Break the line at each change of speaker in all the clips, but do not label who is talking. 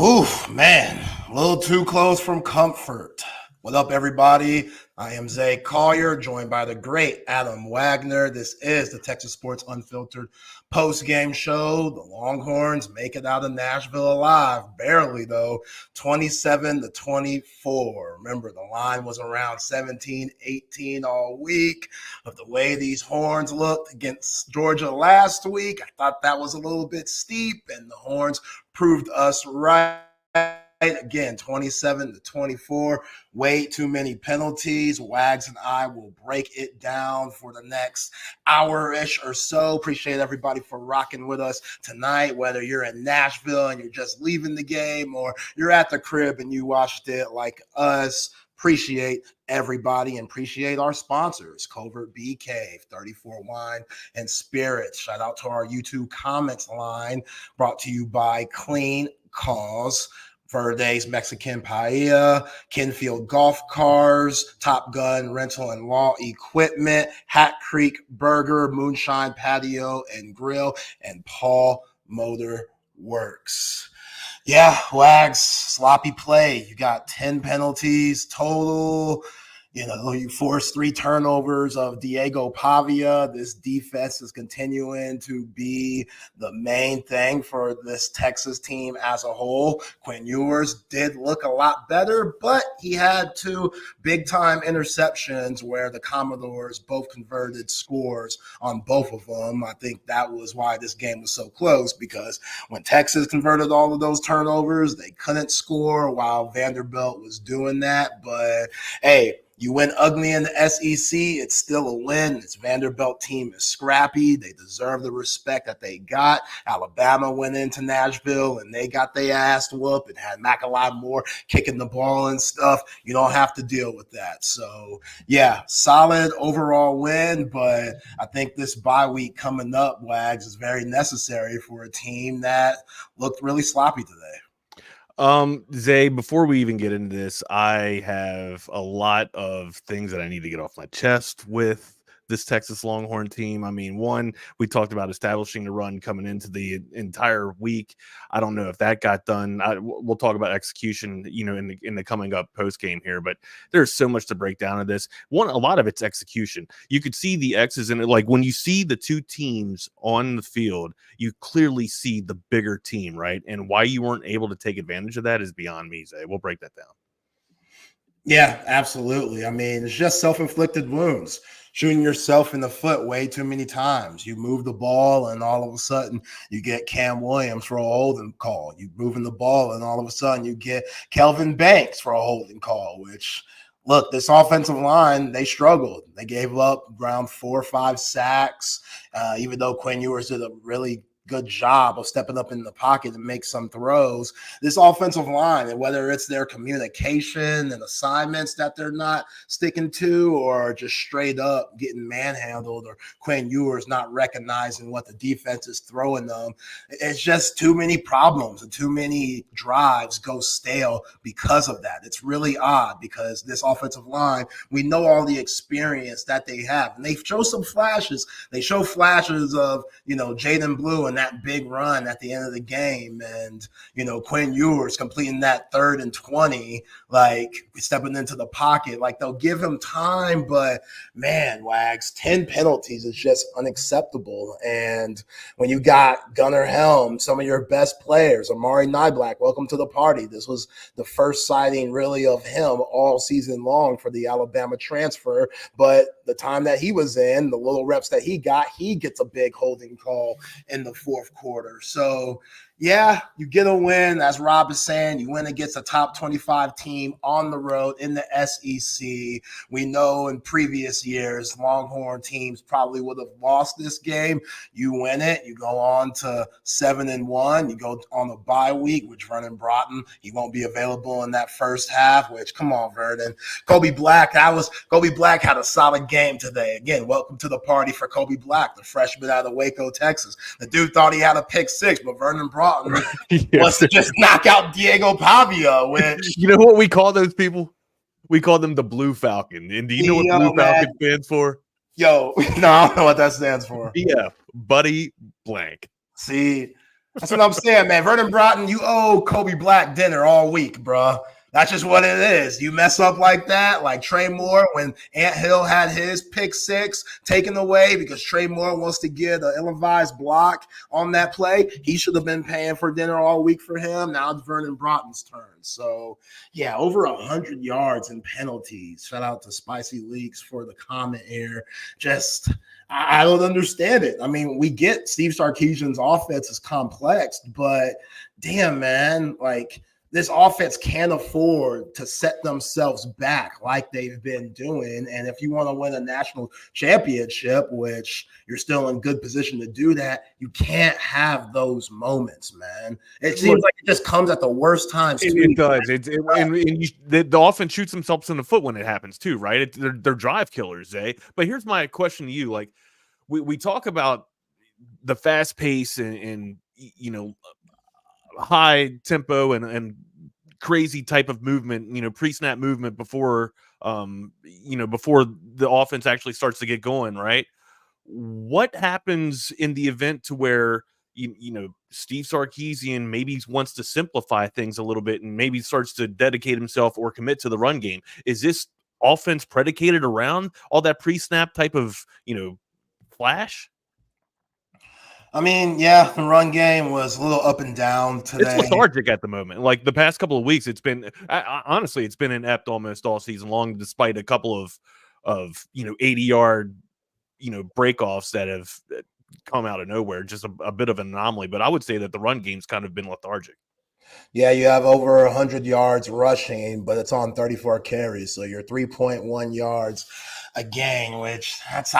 Whew, man, a little too close from comfort. What up, everybody? I am Zay Collier, joined by the great Adam Wagner. This is the Texas Sports Unfiltered post-game show. The Longhorns make it out of Nashville alive, barely though, 27-24. Remember, the line was around 17-18 all week. Of the way these Horns looked against Georgia last week, I thought that was a little bit steep, and the Horns proved us right. Again, 27-24, way too many penalties. Wags and I will break it down for the next hour-ish or so. Appreciate everybody for rocking with us tonight, whether you're in Nashville and you're just leaving the game or you're at the crib and you watched it like us. Appreciate everybody and appreciate our sponsors, Covert Bee Cave, 34 Wine and Spirits. Shout out to our YouTube comments line brought to you by Clean Cause, Verde's Mexican Paella, Kenfield Golf Cars, Top Gun Rental and Law Equipment, Hat Creek Burger, Moonshine Patio and Grill, and Paul Motor Werks. Yeah, Wags, sloppy play. You got 10 penalties total. You know, you forced 3 turnovers of Diego Pavia. This defense is continuing to be the main thing for this Texas team as a whole. Quinn Ewers did look a lot better, but he had 2 big-time interceptions where the Commodores both converted scores on both of them. I think that was why this game was so close, because when Texas converted all of those turnovers, they couldn't score while Vanderbilt was doing that. But, hey, you win ugly in the SEC, it's still a win. This Vanderbilt team is scrappy. They deserve the respect that they got. Alabama went into Nashville, and they got their ass whooped and had McElroy Moore kicking the ball and stuff. You don't have to deal with that. So, yeah, solid overall win, but I think this bye week coming up, Wags, is very necessary for a team that looked really sloppy today.
Zay, before we even get into this, I have a lot of things that I need to get off my chest with this Texas Longhorn team. I mean, one, we talked about establishing the run coming into the entire week. I don't know if that got done. We'll talk about execution, you know, in the coming up post game here, but there's so much to break down of this. One, a lot of it's execution. You could see the X's in it. Like when you see the 2 teams on the field, you clearly see the bigger team, right? And why you weren't able to take advantage of that is beyond me, Zay. We'll break that down.
Yeah, absolutely. I mean, it's just self-inflicted wounds. Shooting yourself in the foot way too many times. You move the ball, and all of a sudden you get Cam Williams for a holding call. You moving the ball, and all of a sudden you get Kelvin Banks for a holding call, which, look, this offensive line, they struggled. They gave up around 4 or 5 sacks, even though Quinn Ewers did a really good job of stepping up in the pocket and make some throws. This offensive line, and whether it's their communication and assignments that they're not sticking to, or just straight up getting manhandled, or Quinn Ewers not recognizing what the defense is throwing them, it's just too many problems and too many drives go stale because of that. It's really odd because this offensive line, we know all the experience that they have, and they show some flashes. They show flashes of, you know, Jaden Blue and that big run at the end of the game, and, you know, Quinn Ewers completing that 3rd and 20, like stepping into the pocket. Like, they'll give him time, but man, Wags, 10 penalties is just unacceptable. And when you got Gunnar Helm, some of your best players, Amari Nyblack, welcome to the party. This was the first sighting really of him all season long for the Alabama transfer, but the time that he was in, the little reps that he got, he gets a big holding call in the 4th quarter. So, yeah, you get a win. As Rob is saying, you win against a top 25 team on the road in the SEC. We know in previous years, Longhorn teams probably would have lost this game. You win it. You go on to 7-1. You go on a bye week, which Vernon Broughton, he won't be available in that first half, which, come on, Vernon. Kobe Black had a solid game today. Again, welcome to the party for Kobe Black, the freshman out of Waco, Texas. The dude thought he had a pick 6, but Vernon Broughton wants to just knock out Diego Pavia, which,
you know what we call those people? We call them the Blue Falcon. And do you know what Blue Falcon stands for?
No, I don't know what that stands for.
BF, Buddy Blank.
See, That's what I'm saying, man. Vernon Broughton, you owe Kobe Black dinner all week, bro. That's just what it is. You mess up like that, like Trey Moore when Ant Hill had his pick six taken away because Trey Moore wants to get an ill-advised block on that play. He should have been paying for dinner all week for him. Now it's Vernon Broughton's turn. So, yeah, over 100 yards and penalties. Shout out to Spicy Leaks for the comment here. I don't understand it. I mean, we get Steve Sarkisian's offense is complex, but damn, man, like – this offense can't afford to set themselves back like they've been doing. And if you want to win a national championship, which you're still in good position to do that, you can't have those moments, man. It seems like it just comes at the worst times.
It does. The offense shoots themselves in the foot when it happens too, right? They're drive killers, eh? But here's my question to you. Like, we talk about the fast pace and high tempo and crazy type of movement, pre-snap movement before before the offense actually starts to get going, right? What happens in the event to where Steve Sarkisian maybe wants to simplify things a little bit and maybe starts to dedicate himself or commit to the run game? Is this offense predicated around all that pre-snap type of flash?
I mean, yeah, the run game was a little up and down today.
It's lethargic at the moment. Like the past couple of weeks, it's been honestly, it's been inept almost all season long, despite a couple of 80-yard breakoffs that have come out of nowhere. Just a bit of an anomaly. But I would say that the run game's kind of been lethargic.
Yeah, you have over 100 yards rushing, but it's on 34 carries, so you're 3.1 yards a game, which that's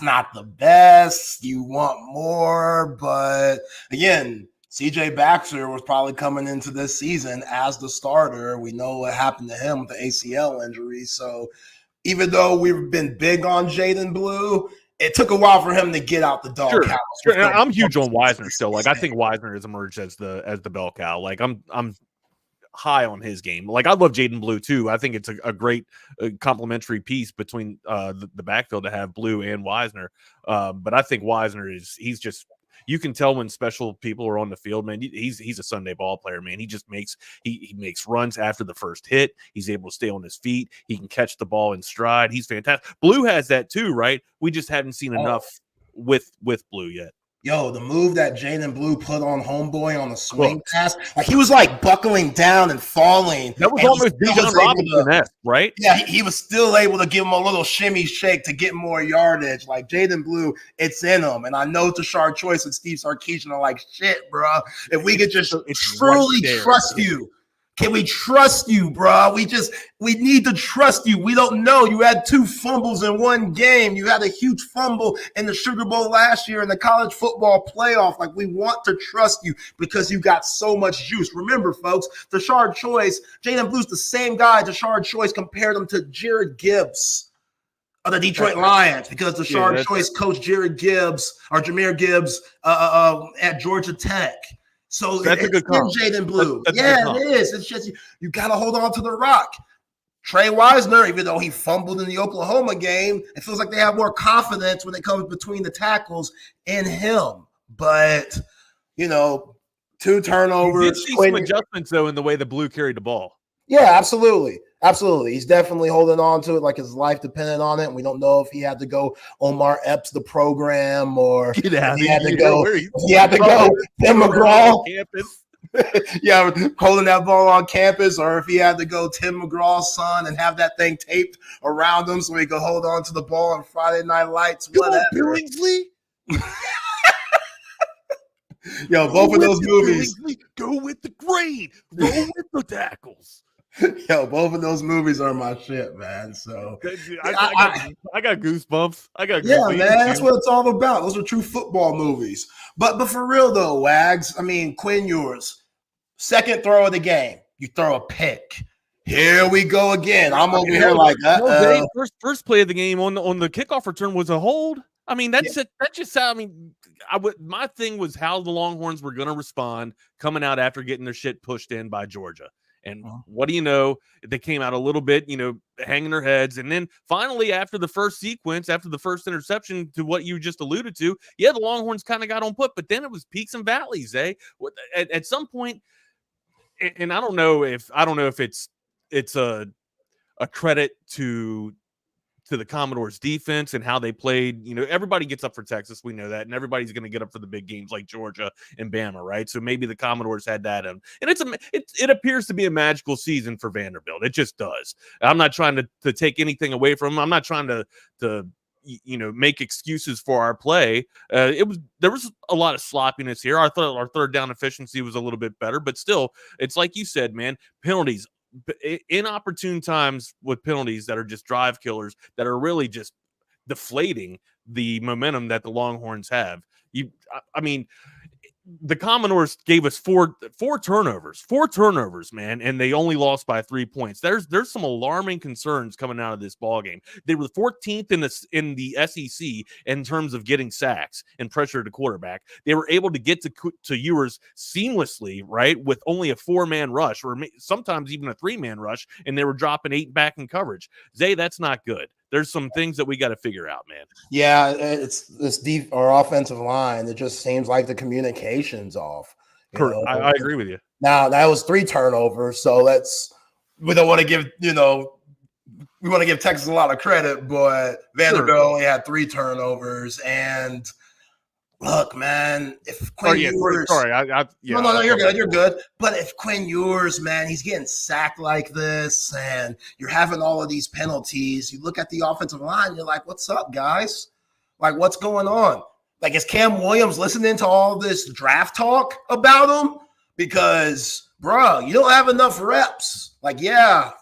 not the best. You want more, but again, CJ Baxter was probably coming into this season as the starter. We know what happened to him with the ACL injury, so even though we've been big on Jaden Blue, it took a while for him to get out the dog house.
Sure. I'm huge on Wagner still. Like, I think Wagner has emerged as the bell cow. Like, I'm high on his game. Like, I love Jaden Blue too. I think it's a great complementary piece between the backfield to have Blue and Wisner. But I think Wisner he's just, you can tell when special people are on the field, man. He's a Sunday ball player, man. He just makes runs after the first hit. He's able to stay on his feet. He can catch the ball in stride. He's fantastic. Blue has that too, right? We just haven't seen enough with Blue yet.
Yo, the move that Jaden Blue put on homeboy on the swing pass, like he was like buckling down and falling.
That was almost Bijan Robinson-esque, right?
Yeah, he was still able to give him a little shimmy shake to get more yardage. Like Jaden Blue, it's in him. And I know Tashard Choice and Steve Sarkisian are like, shit, bro. If we could just truly trust you. Can we trust you, bro? We need to trust you. We don't know. You had 2 fumbles in one game. You had a huge fumble in the Sugar Bowl last year in the college football playoff. Like, we want to trust you because you got so much juice. Remember, folks, Tashard Choice, Jaden Blue's the same guy. Tashard Choice compared him to Jared Gibbs of the Detroit Lions because Tashard Choice coached Jameer Gibbs at Georgia Tech. So
that's a good call.
Jaden Blue. That's it is. It's just you got to hold on to the rock. Trey Wisner, even though he fumbled in the Oklahoma game, it feels like they have more confidence when it comes between the tackles in him. But, 2 turnovers.
You did see some adjustments, though, in the way the Blue carried the ball.
Yeah, absolutely. Absolutely. He's definitely holding on to it like his life depended on it. We don't know if he had to go Omar Epps the program or he had to go Tim McGraw. Yeah, holding that ball on campus, or if he had to go Tim McGraw's son and have that thing taped around him so he could hold on to the ball on Friday Night Lights, whatever.
Billingsley.
Yo, both of those movies.
Go with the grain. Roll with the tackles.
Yo, both of those movies are my shit, man. So
I got goosebumps.
Yeah, man, that's what it's all about. Those are true football movies. But for real though, Wags, I mean, Quinn Ewers, second throw of the game, you throw a pick. Here we go again. I'm over here like that.
First play of the game on the kickoff return was a hold. I mean, my thing was how the Longhorns were going to respond coming out after getting their shit pushed in by Georgia. And what do you know? They came out a little bit, hanging their heads. And then finally, after the first sequence, after the first interception, to what you just alluded to, the Longhorns kind of got on foot, but then it was peaks and valleys, eh? At some point, and I don't know if it's a credit to the Commodores defense and how they played. Everybody gets up for Texas. We know that. And everybody's going to get up for the big games like Georgia and Bama, right? So maybe the Commodores had that. And it appears to be a magical season for Vanderbilt. It just does. I'm not trying to take anything away from them. I'm not trying to make excuses for our play. There was a lot of sloppiness here. I thought our third down efficiency was a little bit better, but still, it's like you said, man, penalties. Inopportune times with penalties that are just drive killers that are really just deflating the momentum that the Longhorns have. I mean, the Commodores gave us four turnovers, man, and they only lost by 3 points. There's some alarming concerns coming out of this ball game. They were 14th in the SEC in terms of getting sacks and pressure to quarterback. They were able to get to Ewers seamlessly, right, with only a 4-man rush or sometimes even a 3-man rush, and they were dropping 8 back in coverage. Zay, that's not good. There's some things that we got to figure out, man.
Yeah, it's this deep or offensive line. It just seems like the communication's off.
I agree with you.
Now that was 3 turnovers, so we don't want to give we want to give Texas a lot of credit, but Vanderbilt only had 3 turnovers. And look, man, if Quinn Ewers, no, you're good. But if Quinn Ewers, man, he's getting sacked like this, and you're having all of these penalties, you look at the offensive line, you're like, what's up, guys? Like, what's going on? Like, is Cam Williams listening to all this draft talk about him? Because, bro, you don't have enough reps. Like, yeah,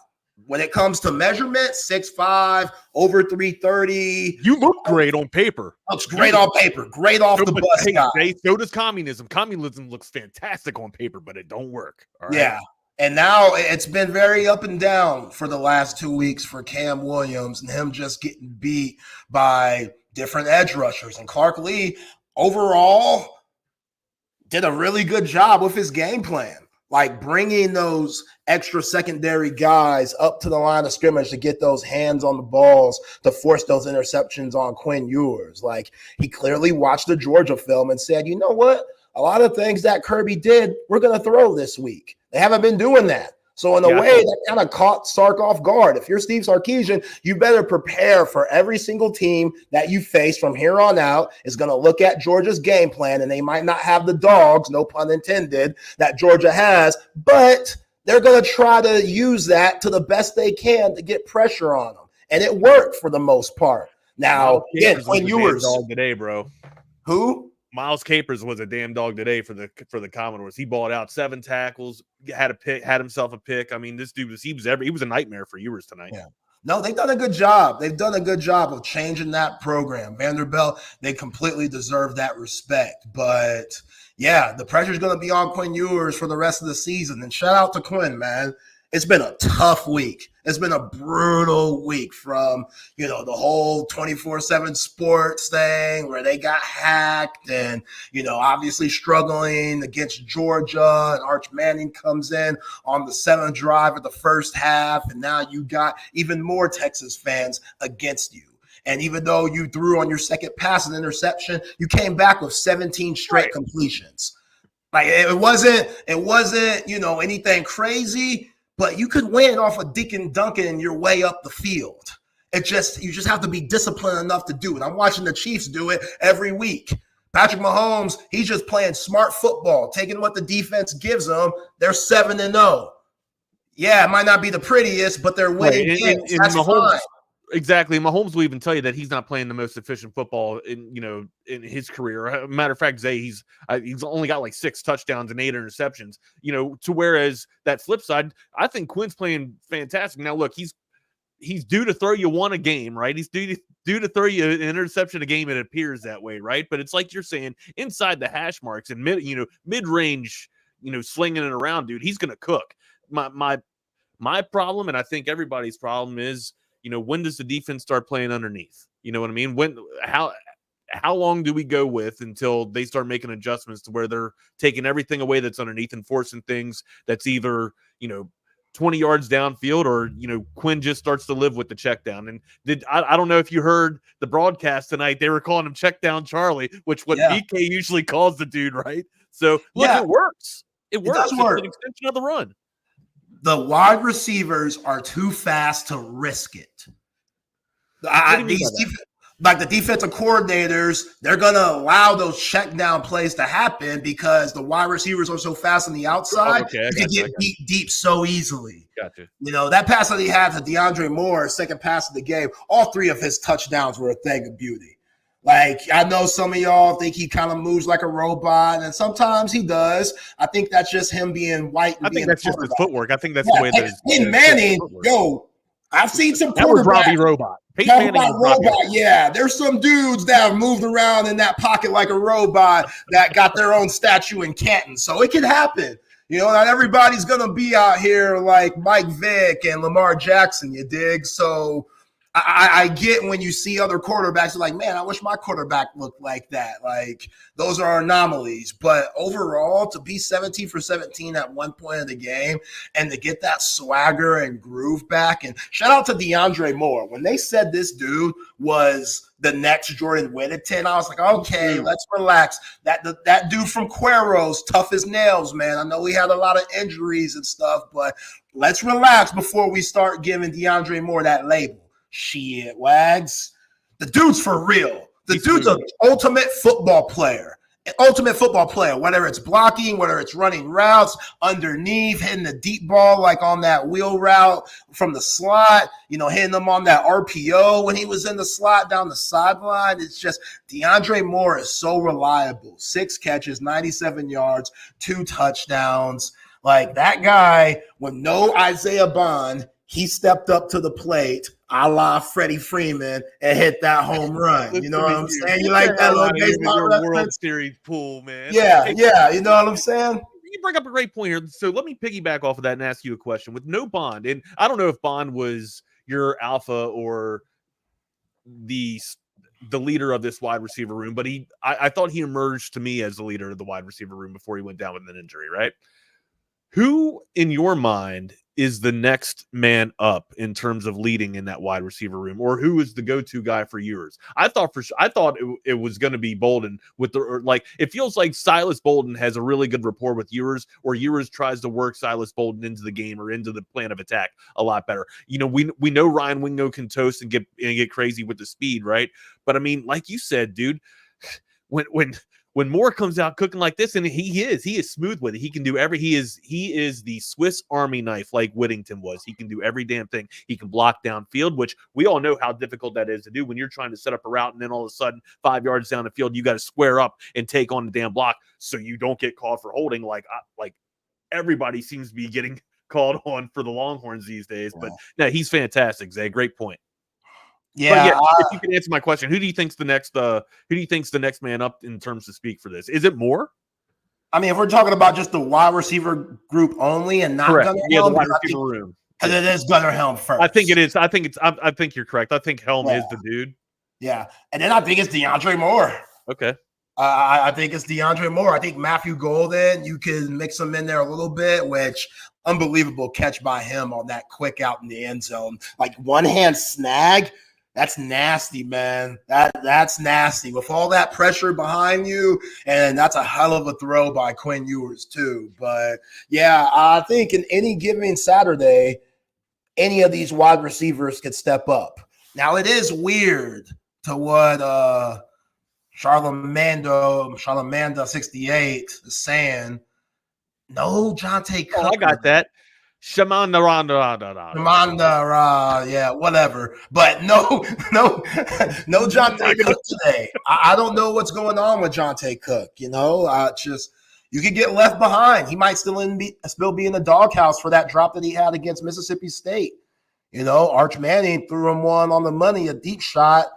when it comes to measurement, 6'5", over 330.
You look great on paper.
Looks great on paper. Great off the bus guy.
So does communism. Communism looks fantastic on paper, but it don't work. All right?
Yeah. And now it's been very up and down for the last 2 weeks for Cam Williams and him just getting beat by different edge rushers. And Clark Lee overall did a really good job with his game plan. Like bringing those extra secondary guys up to the line of scrimmage to get those hands on the balls to force those interceptions on Quinn Ewers. Like he clearly watched the Georgia film and said, you know what? A lot of things that Kirby did, we're going to throw this week. They haven't been doing that. So in a way, that kind of caught Sark off guard. If you're Steve Sarkisian, you better prepare for every single team that you face from here on out is going to look at Georgia's game plan, and they might not have the dogs, no pun intended, that Georgia has, but they're going to try to use that to the best they can to get pressure on them. And it worked for the most part. Now, again, Quinn Ewers.
Dog today, bro.
Who?
Miles Capers was a damn dog today for the Commodores. He balled out 7 tackles, had himself a pick. I mean, this dude he was a nightmare for Ewers tonight.
Yeah. No, they've done a good job. They've done a good job of changing that program. Vanderbilt, they completely deserve that respect. But yeah, the pressure's going to be on Quinn Ewers for the rest of the season. And shout out to Quinn, man. It's been a tough week. It's been a brutal week from, the whole 24/7 sports thing where they got hacked and, obviously struggling against Georgia, and Arch Manning comes in on the 7th drive of the first half. And now you got even more Texas fans against you. And even though you threw on your second pass an interception, you came back with 17 straight completions. Like it wasn't, anything crazy. But you could win off of Deacon Duncan your way up the field. You just have to be disciplined enough to do it. I'm watching the Chiefs do it every week. Patrick Mahomes, he's just playing smart football, taking what the defense gives them. They're 7-0. Yeah, it might not be the prettiest, but they're winning games. That's fine.
Exactly. Mahomes will even tell you that he's not playing the most efficient football in his career. Matter of fact, Zay, he's only got like 6 touchdowns and 8 interceptions, to whereas that flip side, I think Quinn's playing fantastic. Now, look, he's due to throw you one a game, right? He's due to throw you an interception a game. It appears that way, right? But it's like you're saying, inside the hash marks and mid-range, slinging it around, dude, he's going to cook. My problem, and I think everybody's problem is, when does the defense start playing underneath? You know what I mean? How long do we go with until they start making adjustments to where they're taking everything away that's underneath and forcing things that's either, 20 yards downfield, or Quinn just starts to live with the check down. And I don't know if you heard the broadcast tonight, they were calling him check down Charlie, which what BK usually calls the dude, right? So look, it works. It works.
Does work.
It's an extension of the run.
The wide receivers are too fast to risk it. Like the defensive coordinators, they're going to allow those check down plays to happen because the wide receivers are so fast on the outside. You can get beat deep so easily.
Gotcha.
That pass that he had to DeAndre Moore, second pass of the game, all 3 of his touchdowns were a thing of beauty. Like, I know some of y'all think he kind of moves like a robot, and sometimes he does. I think that's just him being white.
I think that's just his footwork. I think that's the way that is.
Peyton Manning, I've seen some
quarterbacks. That was Robbie Robot.
Yeah, there's some dudes that have moved around in that pocket like a robot that got their own statue in Canton. So it can happen. Not everybody's going to be out here like Mike Vick and Lamar Jackson, you dig? So I get when you see other quarterbacks, you're like, man, I wish my quarterback looked like that. Like, those are anomalies. But overall, to be 17 for 17 at one point of the game and to get that swagger and groove back. And shout out to DeAndre Moore. When they said this dude was the next Jordan Whittington, I was like, okay, let's relax. That dude from Cuero's tough as nails, man. I know he had a lot of injuries and stuff, but let's relax before we start giving DeAndre Moore that label. Shit, Wags. The dude's for real. The dude's an ultimate football player. Whether it's blocking, whether it's running routes, underneath, hitting the deep ball like on that wheel route from the slot, hitting them on that RPO when he was in the slot down the sideline. It's just DeAndre Moore is so reliable. 6 catches, 97 yards, 2 touchdowns. Like, that guy, with no Isaiah Bond, he stepped up to the plate, a la Freddie Freeman, and hit that home run. You know what I'm saying? You like that little baseball
World Series pool, man.
Yeah. You know what I'm saying?
You bring up a great point here. So let me piggyback off of that and ask you a question. With no Bond, and I don't know if Bond was your alpha or the leader of this wide receiver room, but I thought he emerged to me as the leader of the wide receiver room before he went down with an injury, right? Who, in your mind, is the next man up in terms of leading in that wide receiver room, or who is the go-to guy for yours? I thought it was going to be Bolden it feels like Silas Bolden has a really good rapport with Ewers, or Ewers tries to work Silas Bolden into the game or into the plan of attack a lot better. We know Ryan Wingo can toast and get crazy with the speed, right? But I mean, like you said, dude, when Moore comes out cooking like this, and he is smooth with it. He can do he is the Swiss Army knife like Whittington was. He can do every damn thing. He can block downfield, which we all know how difficult that is to do when you're trying to set up a route and then all of a sudden 5 yards down the field, you got to square up and take on the damn block so you don't get called for holding like everybody seems to be getting called on for the Longhorns these days. But no, he's fantastic, Zay. Great point.
Yeah,
if you can answer my question, who do you think's the next man up in terms to speak for this? Is it Moore?
I mean, if we're talking about just the wide receiver group only and not
Correct.
Gunnar
the
Helm,
wide receiver room.
Because it is Gunnar Helm first.
I think it is. I think you're correct. I think Helm is the dude.
Yeah, and then I think it's DeAndre Moore.
Okay.
I think it's DeAndre Moore. I think Matthew Golden, you can mix him in there a little bit, which unbelievable catch by him on that quick out in the end zone. Like one hand snag. That's nasty, man. That's nasty. With all that pressure behind you, and that's a hell of a throw by Quinn Ewers too. But, yeah, I think in any given Saturday, any of these wide receivers could step up. Now, it is weird to what Charlamagne 68 is saying. No Jonte Cook.
Oh, I got that. Shamanda,
yeah, whatever. But no Jonte Cook today. I don't know what's going on with Jonte Cook. You could get left behind. He might still be in the doghouse for that drop that he had against Mississippi State. Arch Manning threw him one on the money, a deep shot.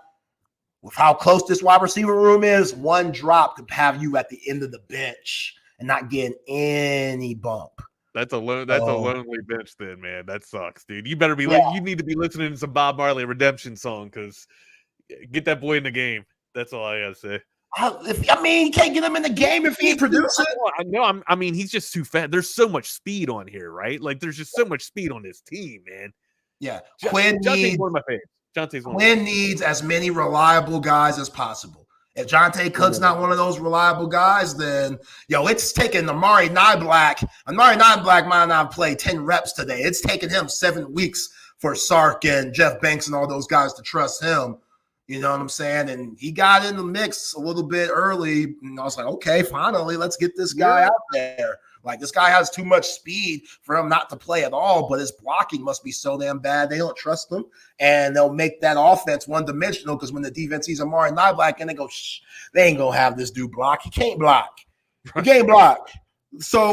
With how close this wide receiver room is, one drop could have you at the end of the bench and not getting any bump.
That's a lonely bench then, man. That sucks, dude. You better be you need to be listening to some Bob Marley Redemption song, because get that boy in the game. That's all I gotta say.
You can't get him in the game if he ain't producing.
I know. I mean, he's just too fast. There's so much speed on here, right? Like, there's just so much speed on this team, man.
Yeah,
Quinn needs one of my favorites.
Quinn needs as many reliable guys as possible. If Jonte Cook's not one of those reliable guys, then it's taking Amari Nyblack. Amari Nyblack might not play 10 reps today. It's taking him 7 weeks for Sark and Jeff Banks and all those guys to trust him. You know what I'm saying? And he got in the mix a little bit early. And I was like, okay, finally, let's get this guy out there. Like, this guy has too much speed for him not to play at all, but his blocking must be so damn bad. They don't trust him, and they'll make that offense one-dimensional because when the defense sees Amari Nyblack and they go, they ain't going to have this dude block. He can't block. He can't block. So,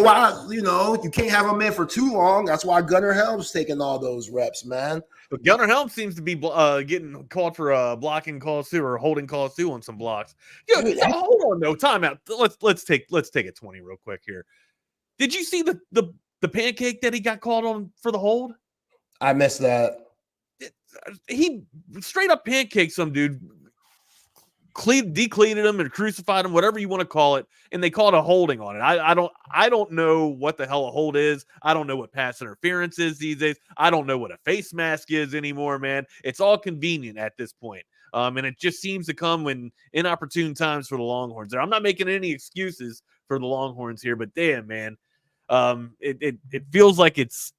you can't have him in for too long. That's why Gunnar Helm's taking all those reps, man.
But Gunnar Helm seems to be getting called for blocking calls too, or holding calls too on some blocks. Hold on, no timeout. Let's take a 20 real quick here. Did you see the pancake that he got called on for the hold?
I missed that.
He straight up pancaked some dude, decleated him and crucified him, whatever you want to call it, and they called a holding on it. I don't know what the hell a hold is. I don't know what pass interference is these days. I don't know what a face mask is anymore, man. It's all convenient at this point. And it just seems to come when inopportune times for the Longhorns there. I'm not making any excuses for the Longhorns here, but damn, man, it feels like it's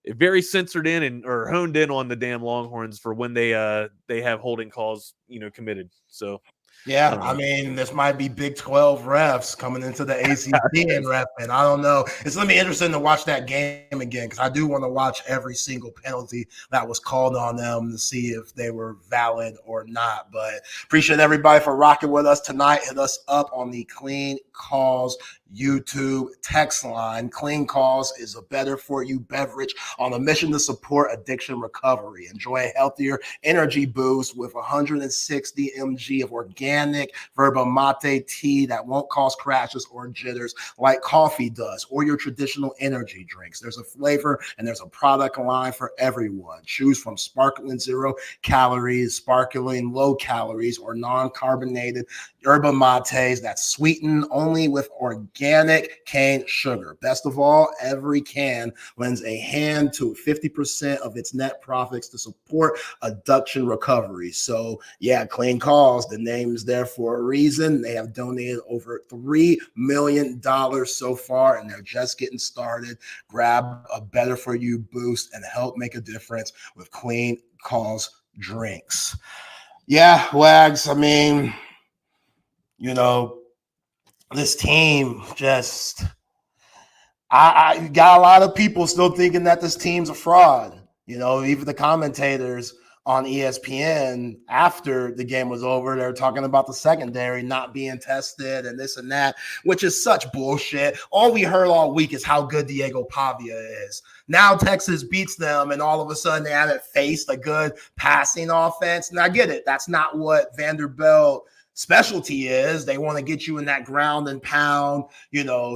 very censored in or honed in on the damn Longhorns for when they have holding calls, committed. So
yeah, I mean, this might be Big 12 refs coming into the ACC and repping. I don't know. It's going to be interesting to watch that game again because I do want to watch every single penalty that was called on them to see if they were valid or not. But appreciate everybody for rocking with us tonight. Hit us up on the Clean Calls YouTube text line. Clean Calls is a better for you beverage on a mission to support addiction recovery. Enjoy a healthier energy boost with 160 mg of organic Verba Mate tea that won't cause crashes or jitters like coffee does or your traditional energy drinks. There's a flavor and there's a product line for everyone. Choose from sparkling 0 calories, sparkling low calories, or non-carbonated yerba mates that's sweetened only with organic cane sugar. Best of all, every can lends a hand to 50% of its net profits to support addiction recovery. So yeah, Clean Calls, the name is there for a reason. They have donated over $3 million so far, and they're just getting started. Grab a better for you boost and help make a difference with Clean Calls drinks. Yeah, Wags, I mean, this team just, I got a lot of people still thinking that this team's a fraud. Even the commentators on ESPN after the game was over, they're talking about the secondary not being tested and this and that, which is such bullshit. All we heard all week is how good Diego Pavia is. Now Texas beats them, and all of a sudden they haven't faced a good passing offense. And I get it. That's not what Vanderbilt specialty is. They want to get you in that ground and pound,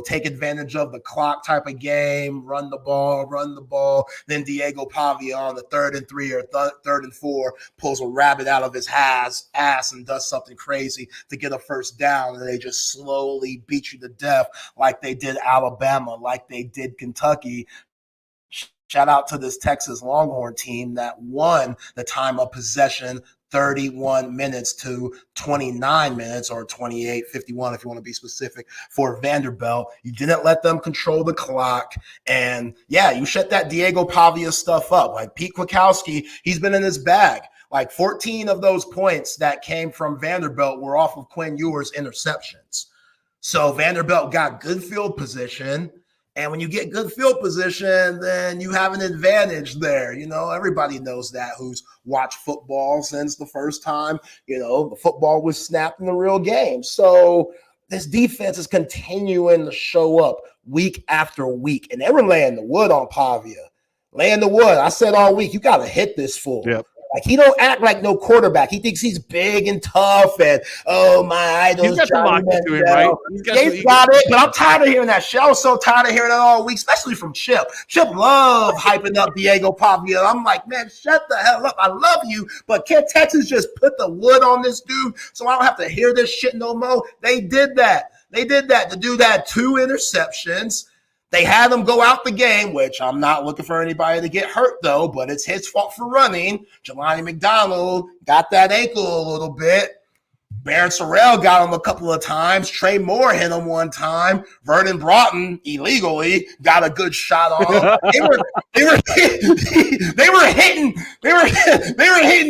take advantage of the clock type of game, run the ball. Then Diego Pavia on the 3rd and 3 or 3rd and 4 pulls a rabbit out of his ass and does something crazy to get a first down, and they just slowly beat you to death like they did Alabama, like they did Kentucky. Shout out to this Texas Longhorn team that won the time of possession 31 minutes to 29 minutes, or 28-51 if you want to be specific, for Vanderbilt. You didn't let them control the clock. And yeah, you shut that Diego Pavia stuff up. Like Pete Kwiatkowski, he's been in his bag. Like 14 of those points that came from Vanderbilt were off of Quinn Ewers' interceptions. So Vanderbilt got good field position. And when you get good field position, then you have an advantage there. Everybody knows that who's watched football since the first time, the football was snapped in the real game. So this defense is continuing to show up week after week. And they were laying the wood on Pavia. Laying the wood. I said all week, you got to hit this fool.
Yep.
Like, he don't act like no quarterback. He thinks he's big and tough, and my idol.
He's got the moxie to him, right?
He's got it, but I'm tired of hearing that shit. I was so tired of hearing that all week, especially from Chip. Chip love hyping up Diego Pavia. I'm like, man, shut the hell up. I love you, but can't Texas just put the wood on this dude so I don't have to hear this shit no more? They did that. The dude had 2 interceptions. They had him go out the game, which I'm not looking for anybody to get hurt, though, but it's his fault for running. Jelani McDonald got that ankle a little bit. Baron Sorrell got him a couple of times. Trey Moore hit him one time. Vernon Broughton, illegally, got a good shot on him. They were hitting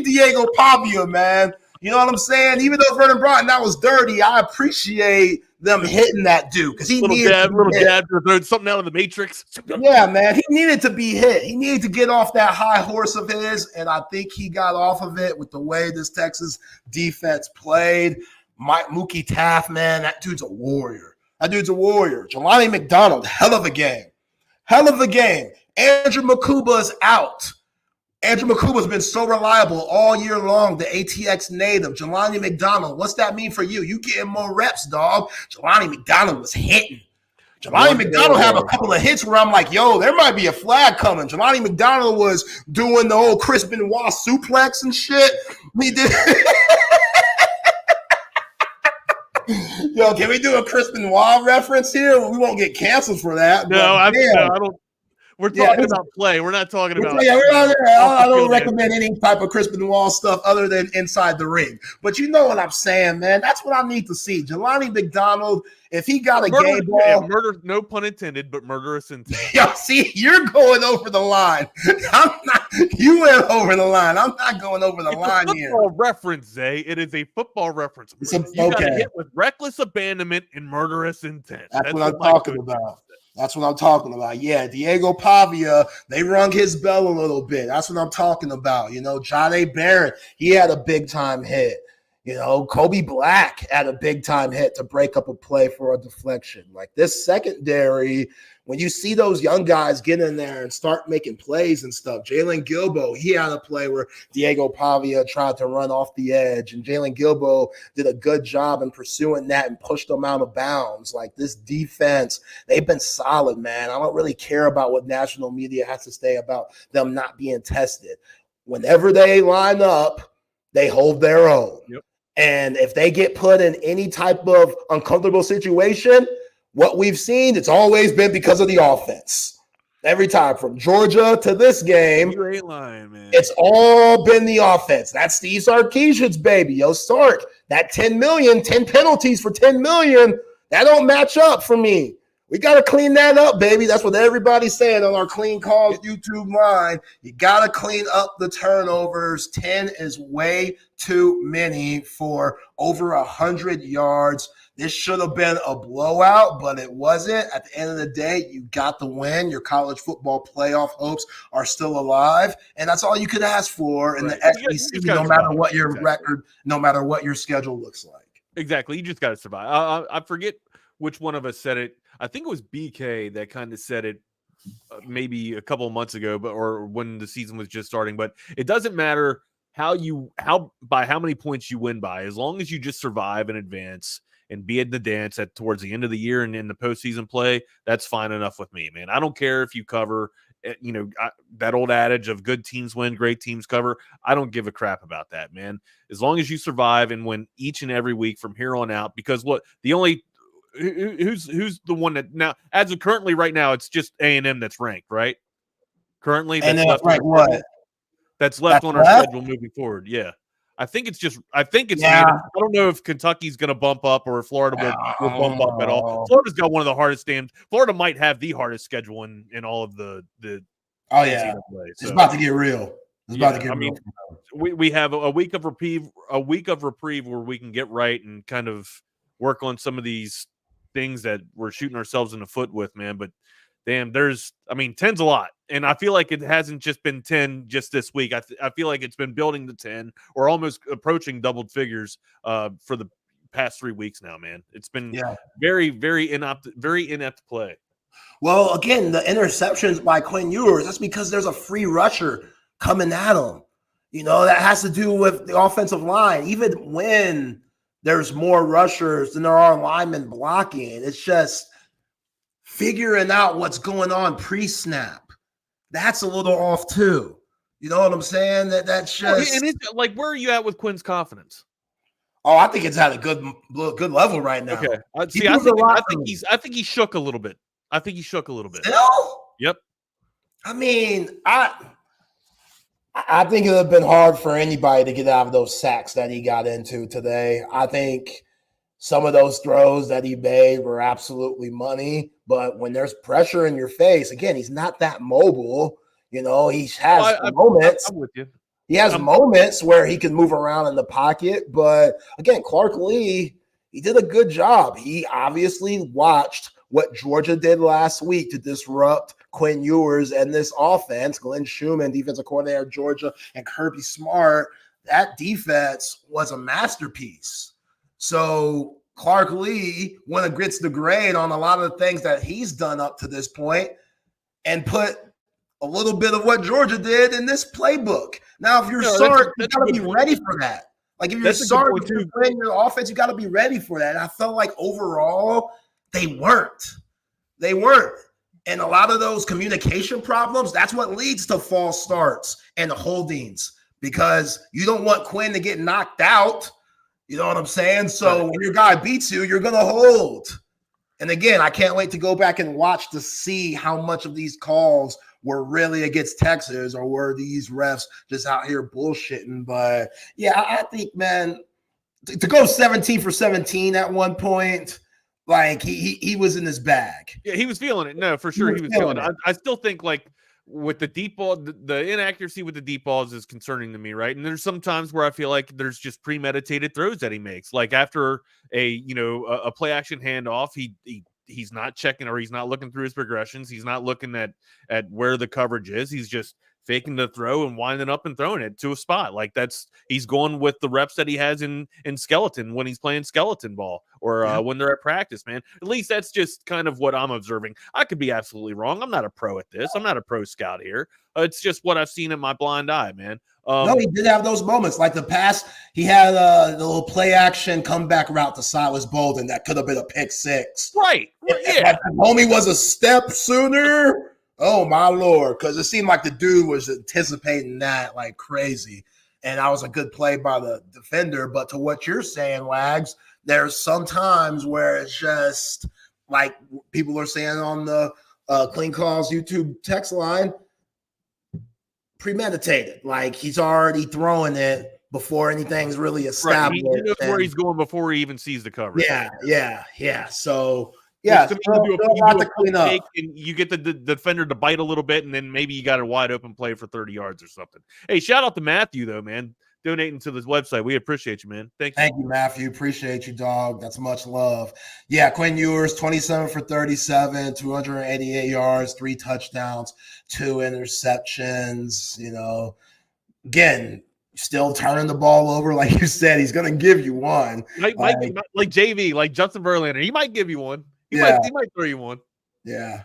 Diego Pavia, man. You know what I'm saying? Even though Vernon Broughton, that was dirty, I appreciate them hitting that dude because he needed
little jab to throw something out of the Matrix.
Yeah, man, he needed to be hit. He needed to get off that high horse of his, and I think he got off of it with the way this Texas defense played. Mookie Taft, man, that dude's a warrior. Jelani McDonald, hell of a game. Andrew Makuba's out. Andrew Makuba's been so reliable all year long, the ATX native. Jelani McDonald, what's that mean for you? You getting more reps, dog. Jelani McDonald was hitting. Jelani McDonald had a couple of hits where I'm like, yo, there might be a flag coming. Jelani McDonald was doing the old Chris Benoit suplex and shit. He did. Yo, can we do a Chris Benoit reference here? We won't get canceled for that.
No, I don't. We're talking about play. We're not talking about.
Yeah, I don't recommend any type of Chris Benoit stuff other than inside the ring. But you know what I'm saying, man. That's what I need to see. Jelani McDonald, if he got a game ball.
Murder, no pun intended, but murderous intent.
Yeah, see, you're going over the line. I'm not. You went over the line. I'm not going over the line here.
It's a football reference, Zay. It is a football reference. You got to hit with reckless abandonment and murderous intent.
That's what I'm talking about. That's what I'm talking about. Yeah, Diego Pavia, they rung his bell a little bit. That's what I'm talking about. You know, Jahdae Barron, he had a big-time hit. You know, Kobe Black had a big-time hit to break up a play for a deflection. Like this secondary, when you see those young guys get in there and start making plays and stuff, Jalen Gilbo, he had a play where Diego Pavia tried to run off the edge, and Jalen Gilbo did a good job in pursuing that and pushed them out of bounds. Like this defense, they've been solid, man. I don't really care about what national media has to say about them not being tested. Whenever they line up, they hold their own.
Yep.
And if they get put in any type of uncomfortable situation, what we've seen, it's always been because of the offense. Every time from Georgia to this game,
you ain't lying, man.
It's all been the offense. That's Steve Sarkisian's baby. Yo, Sark, that 10 million, 10 penalties for 10 million, that don't match up for me. We got to clean that up, baby. That's what everybody's saying on our Clean Calls YouTube line. You got to clean up the turnovers. 10 is way too many for over 100 yards. This should have been a blowout, but it wasn't. At the end of the day, you got the win. Your college football playoff hopes are still alive, and that's all you could ask for in the SEC, no matter what your record, no matter what your schedule looks like.
Exactly. You just got to survive. I forget which one of us said it. I think it was BK that kind of said it maybe a couple of months ago, or when the season was just starting. But it doesn't matter by how many points you win by, as long as you just survive and advance and be in the dance towards the end of the year and in the postseason play. That's fine enough with me, man. I don't care if you cover. You know, that old adage of good teams win, great teams cover. I don't give a crap about that, man. As long as you survive and win each and every week from here on out, because who's the one that now, as of currently right now, it's just A&M that's ranked, right? Currently, that's left on our schedule moving forward. Yeah, I think it's yeah. I don't know if Kentucky's going to bump up or if Florida will bump up at all. Florida's got one of the hardest games. Florida might have the hardest schedule in all of the.
Oh yeah, it's about to get real.
We have a week of reprieve where we can get right and kind of work on some of these things that we're shooting ourselves in the foot with, man. But damn, 10's a lot. And I feel like it hasn't just been 10 just this week. I feel like it's been building to 10 or almost approaching double figures for the past 3 weeks now, man. It's been very, very inept play.
Well, again, the interceptions by Quinn Ewers, that's because there's a free rusher coming at him. That has to do with the offensive line. Even when there's more rushers than there are linemen blocking, it's just figuring out what's going on pre-snap. That's a little off too. You know what I'm saying? That's just.
And it's like, where are you at with Quinn's confidence?
Oh, I think it's at a good level right now.
Okay. I think he shook a little bit. I think he shook a little bit.
Still?
Yep.
I mean, I think it would have been hard for anybody to get out of those sacks that he got into today. I think some of those throws that he made were absolutely money, but when there's pressure in your face, again, he's not that mobile. He has moments.
I'm with you.
He has moments where he can move around in the pocket, but again, Clark Lee, he did a good job. He obviously watched what Georgia did last week to disrupt Quinn Ewers and this offense. Glenn Schumann, defensive coordinator of Georgia, and Kirby Smart. That defense was a masterpiece. So Clark Lee went against the grain on a lot of the things that he's done up to this point and put a little bit of what Georgia did in this playbook. Now, if you're Sark, you got to be ready for that. Like, if you're Sark, if you're playing your offense, you got to be ready for that. And I felt like overall, they weren't. And a lot of those communication problems, that's what leads to false starts and holdings, because you don't want Quinn to get knocked out. You know what I'm saying? So when your guy beats you, you're going to hold. And again, I can't wait to go back and watch to see how much of these calls were really against Texas, or were these refs just out here bullshitting. But yeah, I think, man, to go 17 for 17 at one point, like he was in his bag.
Yeah, he was feeling it. No, for sure, he was feeling it. I still think, like, with the deep ball, the inaccuracy with the deep balls is concerning to me, right? And there's some times where I feel like there's just premeditated throws that he makes. Like after a play action handoff, he's not checking, or he's not looking through his progressions. He's not looking at where the coverage is. He's just faking the throw and winding up and throwing it to a spot. Like he's going with the reps that he has in skeleton when he's playing skeleton ball, or when they're at practice, man. At least that's just kind of what I'm observing. I could be absolutely wrong. I'm not a pro at this. I'm not a pro scout here. It's just what I've seen in my blind eye, man.
No, he did have those moments. Like the pass, he had the little play action comeback route to Silas Bolden that could have been a pick six.
Right.
Yeah. If homie was a step sooner, oh my Lord, because it seemed like the dude was anticipating that like crazy. And that was a good play by the defender. But to what you're saying, Wags, there's some times where it's just like people are saying on the Clean Calls YouTube text line, premeditated. Like he's already throwing it before anything's really established.
Right. He knows where he's going before he even sees the coverage.
Yeah. So yeah,
you get the defender to bite a little bit, and then maybe you got a wide open play for 30 yards or something. Hey, shout out to Matthew though, man, donating to this website. We appreciate you, man. Thank you,
Matthew. Appreciate you, dog. That's much love. Yeah, Quinn Ewers, 27 for 37, 288 yards, 3 touchdowns, 2 interceptions. Again, still turning the ball over, like you said. He's going to give you one,
like JV, like Justin Verlander. He might give you one. He might throw you one.
Yeah.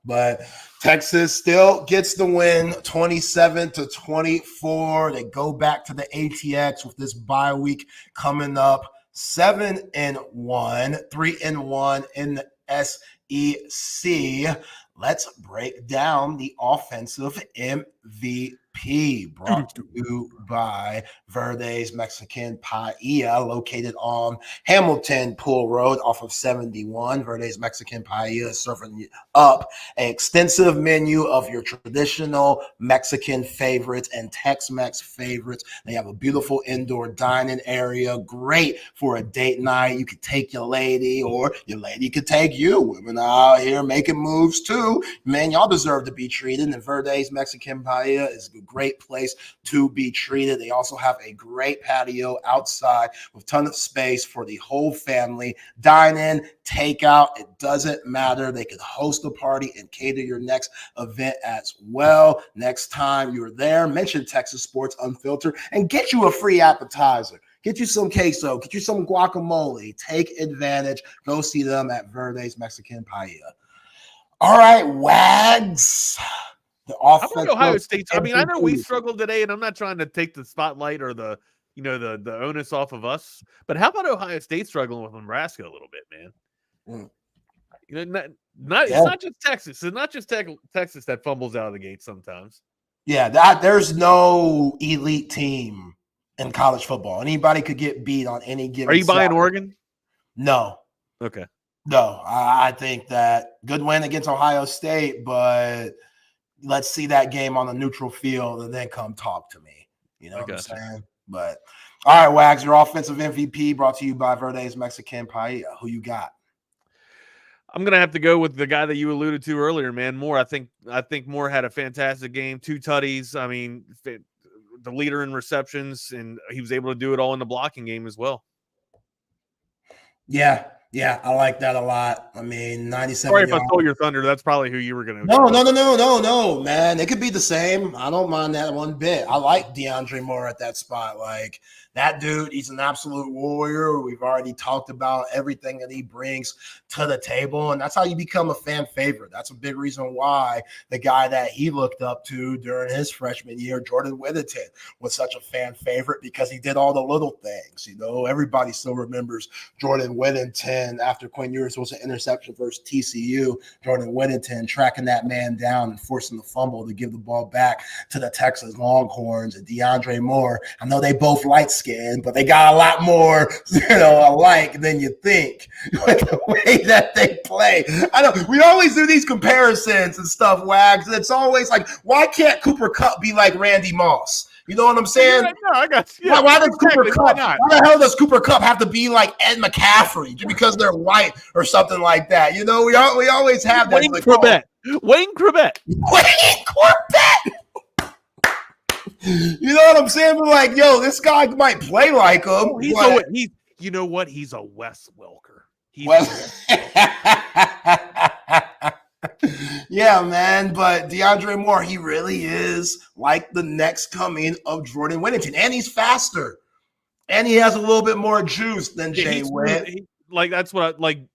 But Texas still gets the win, 27-24. They go back to the ATX with this bye week coming up. 7-1, 3-1 in the SEC. Let's break down the offensive MVP, brought to you by Verde's Mexican Paella, located on Hamilton Pool Road off of 71. Verde's Mexican Paella is serving up an extensive menu of your traditional Mexican favorites and Tex-Mex favorites. They have a beautiful indoor dining area, great for a date night. You could take your lady, or your lady could take you. Women are out here making moves too. Man, y'all deserve to be treated, and Verde's Mexican Paella is a great place to be treated. They also have a great patio outside with a ton of space for the whole family. Dine in, take out, it doesn't matter. They can host a party and cater your next event as well. Next time you're there, mention Texas Sports Unfiltered and get you a free appetizer. Get you some queso, get you some guacamole. Take advantage. Go see them at Verde's Mexican Paella. All right, Wags. The
How about
offensive
Ohio State? I mean, I know we
MVP.
struggled today, and I'm not trying to take the spotlight or the the onus off of us. But how about Ohio State struggling with Nebraska a little bit, man?
Mm.
It's
Yeah.
not just Texas. It's not just Texas that fumbles out of the gate sometimes.
Yeah, there's no elite team in college football. Anybody could get beat on any given
Are you buying
Saturday.
Oregon?
No.
Okay.
No. I think that good win against Ohio State, but let's see that game on a neutral field and then come talk to me. You know what I'm saying? But all right, Wags, your offensive MVP brought to you by Verde's Mexican Paella. Who you got?
I'm gonna have to go with the guy that you alluded to earlier, man. Moore. I think Moore had a fantastic game, 2 tutties. I mean, the leader in receptions, and he was able to do it all in the blocking game as well.
Yeah, I like that a lot. I mean, 97
Sorry if
yards.
I stole your thunder. That's probably who you were going to.
No, man. It could be the same. I don't mind that one bit. I like DeAndre Moore at that spot. Like, that dude, he's an absolute warrior. We've already talked about everything that he brings to the table, and that's how you become a fan favorite. That's a big reason why the guy that he looked up to during his freshman year, Jordan Whittington, was such a fan favorite because he did all the little things. You know, everybody still remembers Jordan Whittington after Quinn Ewers was an interception versus TCU. Jordan Whittington tracking that man down and forcing the fumble to give the ball back to the Texas Longhorns. And DeAndre Moore, I know they both light skinned, but they got a lot more, alike than you think. Like the way that they play. I know we always do these comparisons and stuff, Wags. And it's always like, why can't Cooper Kupp be like Randy Moss? You know what I'm saying?
No, I got you. Yeah,
why does Cooper Kupp? Why the hell does Cooper Kupp have to be like Ed McCaffrey just because they're white or something like that? You know, we always have that.
Wayne Corbett.
You know what I'm saying? We're like, yo, this guy might play like him.
You know what? He's a Wes Welker.
Yeah, man. But DeAndre Moore, he really is like the next coming of Jordan Whittington. And he's faster. And he has a little bit more juice than Jay Witt.
That's what I like.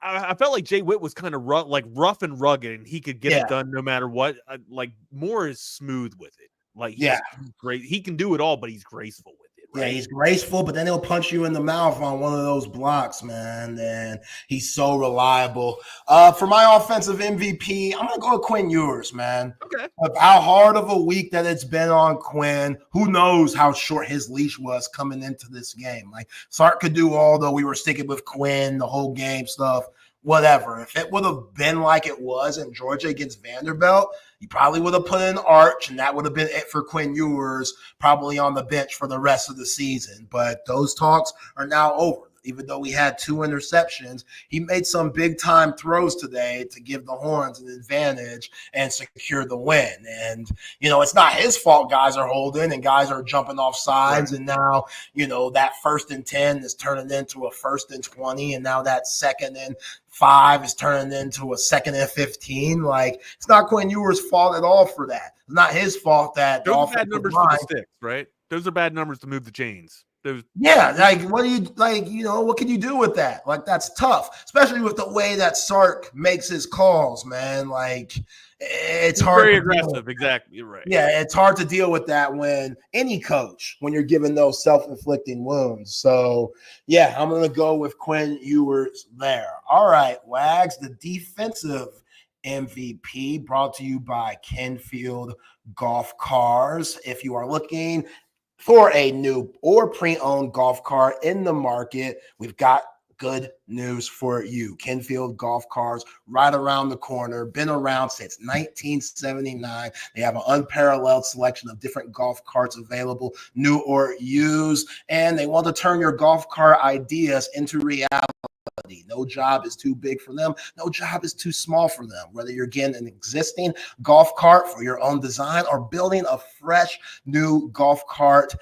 I felt like Jay Witt was kind of rough and rugged, and he could get it done no matter what. Like Moore is smooth with it. Like he's great. He can do it all, but he's graceful with it. Right?
Yeah, he's graceful, but then he'll punch you in the mouth on one of those blocks, man. And he's so reliable. For my offensive MVP, I'm gonna go with Quinn Ewers, man.
Okay.
Of how hard of a week that it's been on Quinn. Who knows how short his leash was coming into this game? Like Sark could do all, though we were sticking with Quinn the whole game stuff. Whatever. If it would have been like it was in Georgia against Vanderbilt, you probably would have put in Arch, and that would have been it for Quinn Ewers, probably on the bench for the rest of the season. But those talks are now over. Even though we had 2 interceptions, he made some big-time throws today to give the Horns an advantage and secure the win. And, it's not his fault guys are holding and guys are jumping off sides. Right. And now, that 1st and 10 is turning into a 1st and 20. And now that 2nd and 5 is turning into a 2nd and 15. Like, it's not Quinn Ewers' fault at all for that. It's not his fault that
those are bad numbers for the sticks, right? Those are bad numbers to move the chains.
Like what do you what can you do with that? Like that's tough, especially with the way that Sark makes his calls, man. Like it's hard.
Very aggressive, exactly. You're right.
Yeah, it's hard to deal with that when you're given those self-inflicting wounds. So yeah, I'm gonna go with Quinn Ewers there. All right, Wags, the defensive MVP brought to you by Kenfield Golf Cars. If you are looking for a new or pre-owned golf cart in the market, we've got good news for you. Kenfield Golf Cars, right around the corner, been around since 1979. They have an unparalleled selection of different golf carts available, new or used, and they want to turn your golf cart ideas into reality. No job is too big for them. No job is too small for them. Whether you're getting an existing golf cart for your own design or building a fresh new golf cart,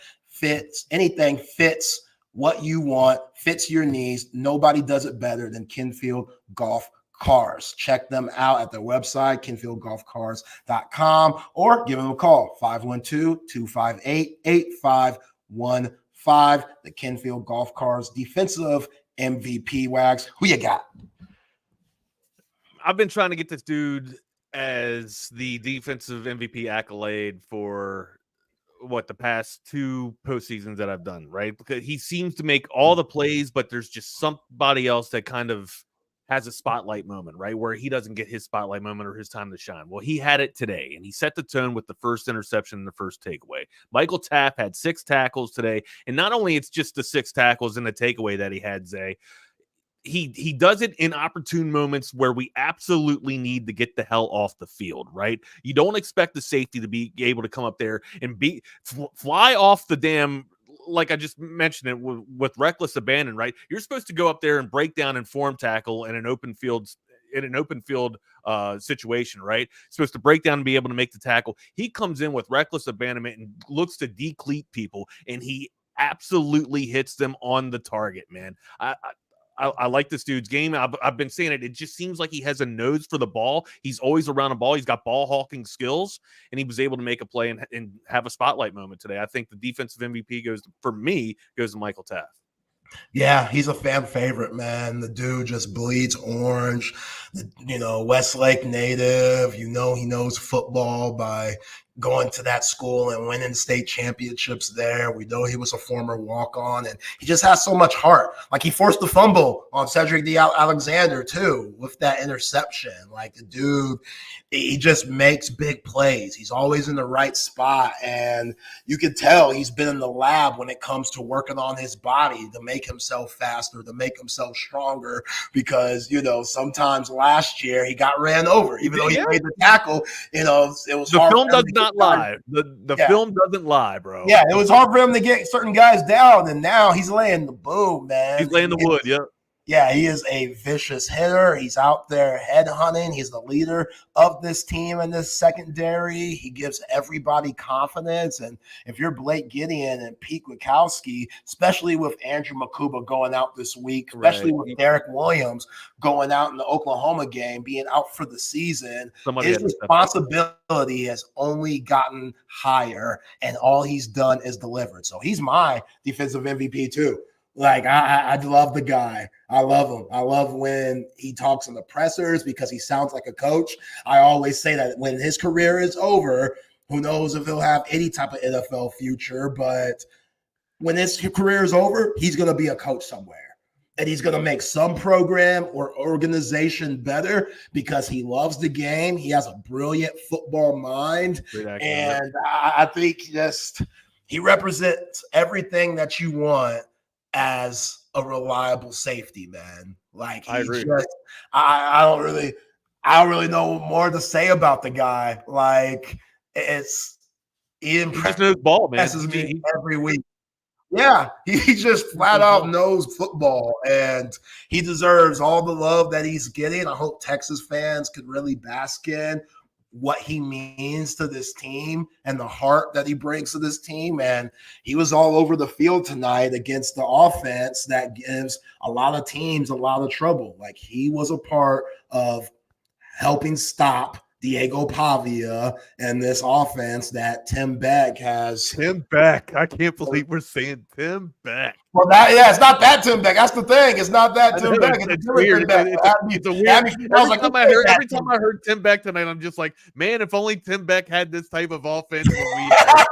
anything fits what you want, fits your needs. Nobody does it better than Kenfield Golf Cars. Check them out at their website, kenfieldgolfcars.com, or give them a call, 512-258-8515. The Kenfield Golf Cars defensive MVP. Wags, who you got?
I've been trying to get this dude as the defensive MVP accolade for the past 2 postseasons that I've done, right? Because he seems to make all the plays, but there's just somebody else that kind of has a spotlight moment, right? Where he doesn't get his spotlight moment or his time to shine. Well, he had it today, and he set the tone with the first interception and the first takeaway. Michael Taft had 6 tackles today, and not only it's just the 6 tackles and the takeaway that he had, Zay, he does it in opportune moments where we absolutely need to get the hell off the field, right? You don't expect the safety to be able to come up there and fly off the damn, like I just mentioned it with reckless abandon, right? You're supposed to go up there and break down and form tackle in an open field situation, right? Supposed to break down and be able to make the tackle. He comes in with reckless abandonment and looks to decleat people, and he absolutely hits them on the target, man. I like this dude's game. I've been saying it. It just seems like he has a nose for the ball. He's always around a ball. He's got ball hawking skills, and he was able to make a play and have a spotlight moment today. I think the defensive MVP goes to Michael Taft.
Yeah, he's a fan favorite, man. The dude just bleeds orange. Westlake native. He knows football by going to that school and winning state championships there. We know he was a former walk-on, and he just has so much heart. Like, he forced the fumble on Cedric D. Alexander, too, with that interception. Like, the dude, he just makes big plays. He's always in the right spot, and you can tell he's been in the lab when it comes to working on his body to make himself faster, to make himself stronger, because, sometimes last year he got ran over. Even though he made the tackle, it was
the
hard.
Film does not lie. The film doesn't lie, bro.
Yeah, it was hard for him to get certain guys down, and now he's laying the boom, man.
He's laying the wood, yeah.
Yeah, he is a vicious hitter. He's out there head hunting. He's the leader of this team in this secondary. He gives everybody confidence. And if you're Blake Gideon and Pete Witkowski, especially with Andrew Makuba going out this week, especially with Derek Williams going out in the Oklahoma game, being out for the season, his responsibility has only gotten higher, and all he's done is delivered. So he's my defensive MVP too. Like, I love the guy. I love him. I love when he talks in the pressers because he sounds like a coach. I always say that when his career is over, who knows if he'll have any type of NFL future, but when his career is over, he's going to be a coach somewhere. And he's going to make some program or organization better because he loves the game. He has a brilliant football mind. And I think he represents everything that you want as a reliable safety, man. Like, I agree. I don't really know more to say about the guy. Like, he impresses
ball, man.
Me every week. Yeah, he just flat out knows football, and he deserves all the love that he's getting. I hope Texas fans could really bask in what he means to this team and the heart that he brings to this team. And he was all over the field tonight against the offense that gives a lot of teams a lot of trouble. Like, he was a part of helping stop Diego Pavia and this offense that Tim Beck has.
Tim Beck. I can't believe we're saying Tim Beck.
Well, it's not that Tim Beck. That's the thing. It's not that Tim Beck.
It's weird. It's a weird. Every time I heard Tim Beck tonight, I'm just like, man, if only Tim Beck had this type of offense when we had.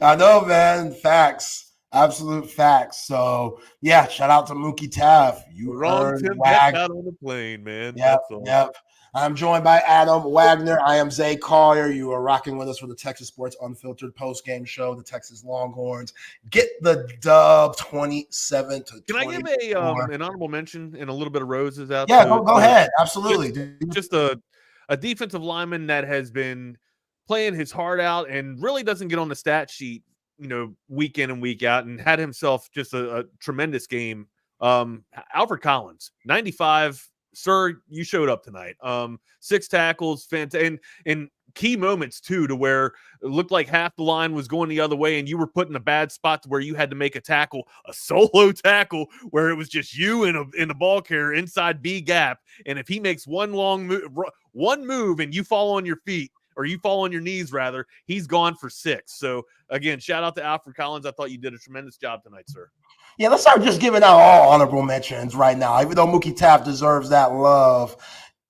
I know, man. Facts. Absolute facts. So, yeah, shout out to Mookie Taft. You
earned Tim Beck out on the plane, man.
Yep. I'm joined by Adam Wagner. I am Zay Collier. You are rocking with us for the Texas Sports Unfiltered postgame show. The Texas Longhorns get the dub 27-24.
Can I give an honorable mention and a little bit of roses out?
Yeah, go ahead. Absolutely.
Just a defensive lineman that has been playing his heart out and really doesn't get on the stat sheet, week in and week out, and had himself just a tremendous game. Alfred Collins, 95. Sir, you showed up tonight. 6 tackles, fantastic, and key moments too, to where it looked like half the line was going the other way, and you were put in a bad spot to where you had to make a solo tackle, where it was just you in the ball carrier inside B gap, and if he makes one move and you fall on your feet, or you fall on your knees rather, he's gone for 6. So again, shout out to Alfred Collins. I thought you did a tremendous job tonight, sir.
Yeah, let's start just giving out all honorable mentions right now, even though Mookie Taft deserves that love.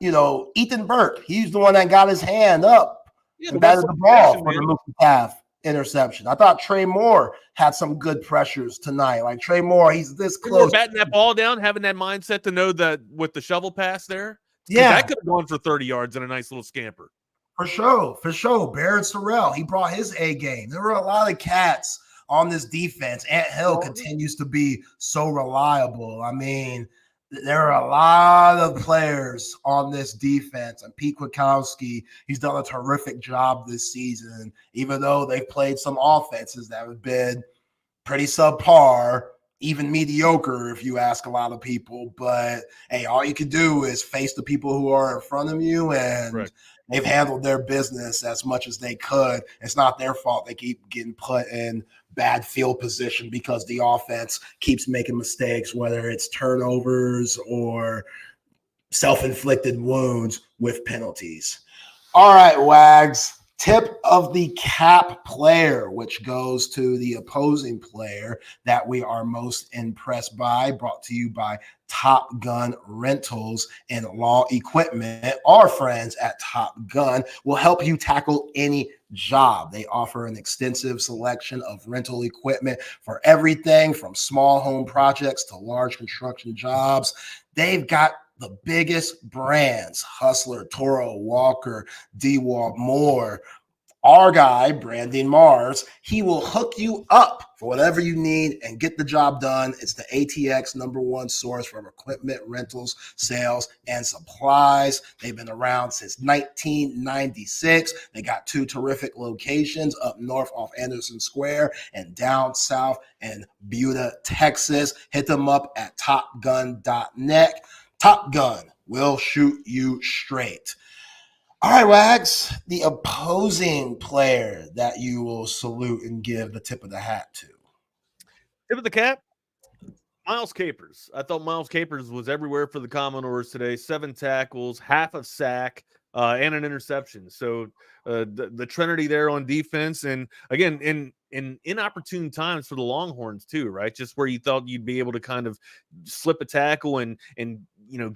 Ethan Burke, he's the one that got his hand up and batted the ball for the Mookie Taft interception. I thought Trey Moore had some good pressures tonight. Like Trey Moore, he's this close.
Batting that ball down, having that mindset to know that with the shovel pass there, that could have gone for 30 yards and a nice little scamper.
For sure. Barrett Sorrell, he brought his A game. There were a lot of cats on this defense. Ant Hill continues to be so reliable. I mean, there are a lot of players on this defense, and Pete Kwiatkowski, he's done a terrific job this season, even though they've played some offenses that have been pretty subpar, even mediocre, if you ask a lot of people. But, hey, all you can do is face the people who are in front of you, and they've handled their business as much as they could. It's not their fault they keep getting put in bad field position because the offense keeps making mistakes, whether it's turnovers or self-inflicted wounds with penalties. All right, Wags. Tip of the cap player, which goes to the opposing player that we are most impressed by, brought to you by Top Gun Rentals and Law Equipment. Our friends at Top Gun will help you tackle any job. They offer an extensive selection of rental equipment for everything from small home projects to large construction jobs. They've got the biggest brands: Hustler, Toro, Walker, DeWalt, more. Our guy, Brandon Mars, he will hook you up for whatever you need and get the job done. It's the ATX #1 source for equipment, rentals, sales, and supplies. They've been around since 1996. They got 2 terrific locations up north off Anderson Square and down south in Buda, Texas. Hit them up at topgun.net. Top Gun will shoot you straight. All right, Wags, the opposing player that you will salute and give the tip of the hat to.
Tip of the cap, Miles Capers. I thought Miles Capers was everywhere for the Commodores today. 7 tackles, half a sack, and an interception. So the trinity there on defense. And again, in inopportune times for the Longhorns too, right? Just where you thought you'd be able to kind of slip a tackle and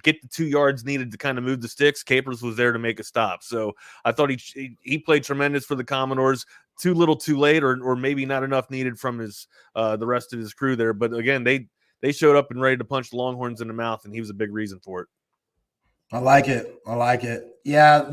get the 2 yards needed to kind of move the sticks. Capers was there to make a stop. So I thought he played tremendous for the Commodores. Too little, too late, or maybe not enough needed from his the rest of his crew there. But again, they showed up and ready to punch the Longhorns in the mouth, and he was a big reason for it.
I like it. Yeah,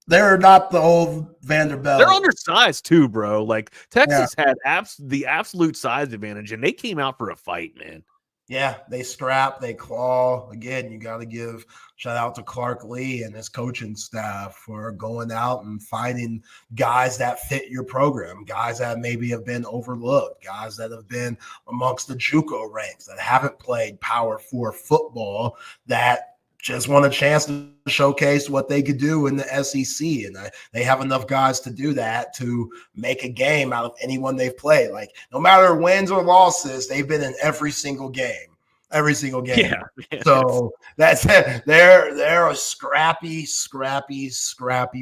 they're not the old Vanderbilt.
They're undersized too, bro. Like Texas had the absolute size advantage, and they came out for a fight, man.
Yeah, they scrap, they claw. Again, you got to give shout out to Clark Lee and his coaching staff for going out and finding guys that fit your program, guys that maybe have been overlooked, guys that have been amongst the JUCO ranks that haven't played Power 4 football, that just want a chance to showcase what they could do in the SEC. And they have enough guys to do that, to make a game out of anyone they've played. Like, no matter wins or losses, they've been in every single game. Yeah. So that's it. They're a scrappy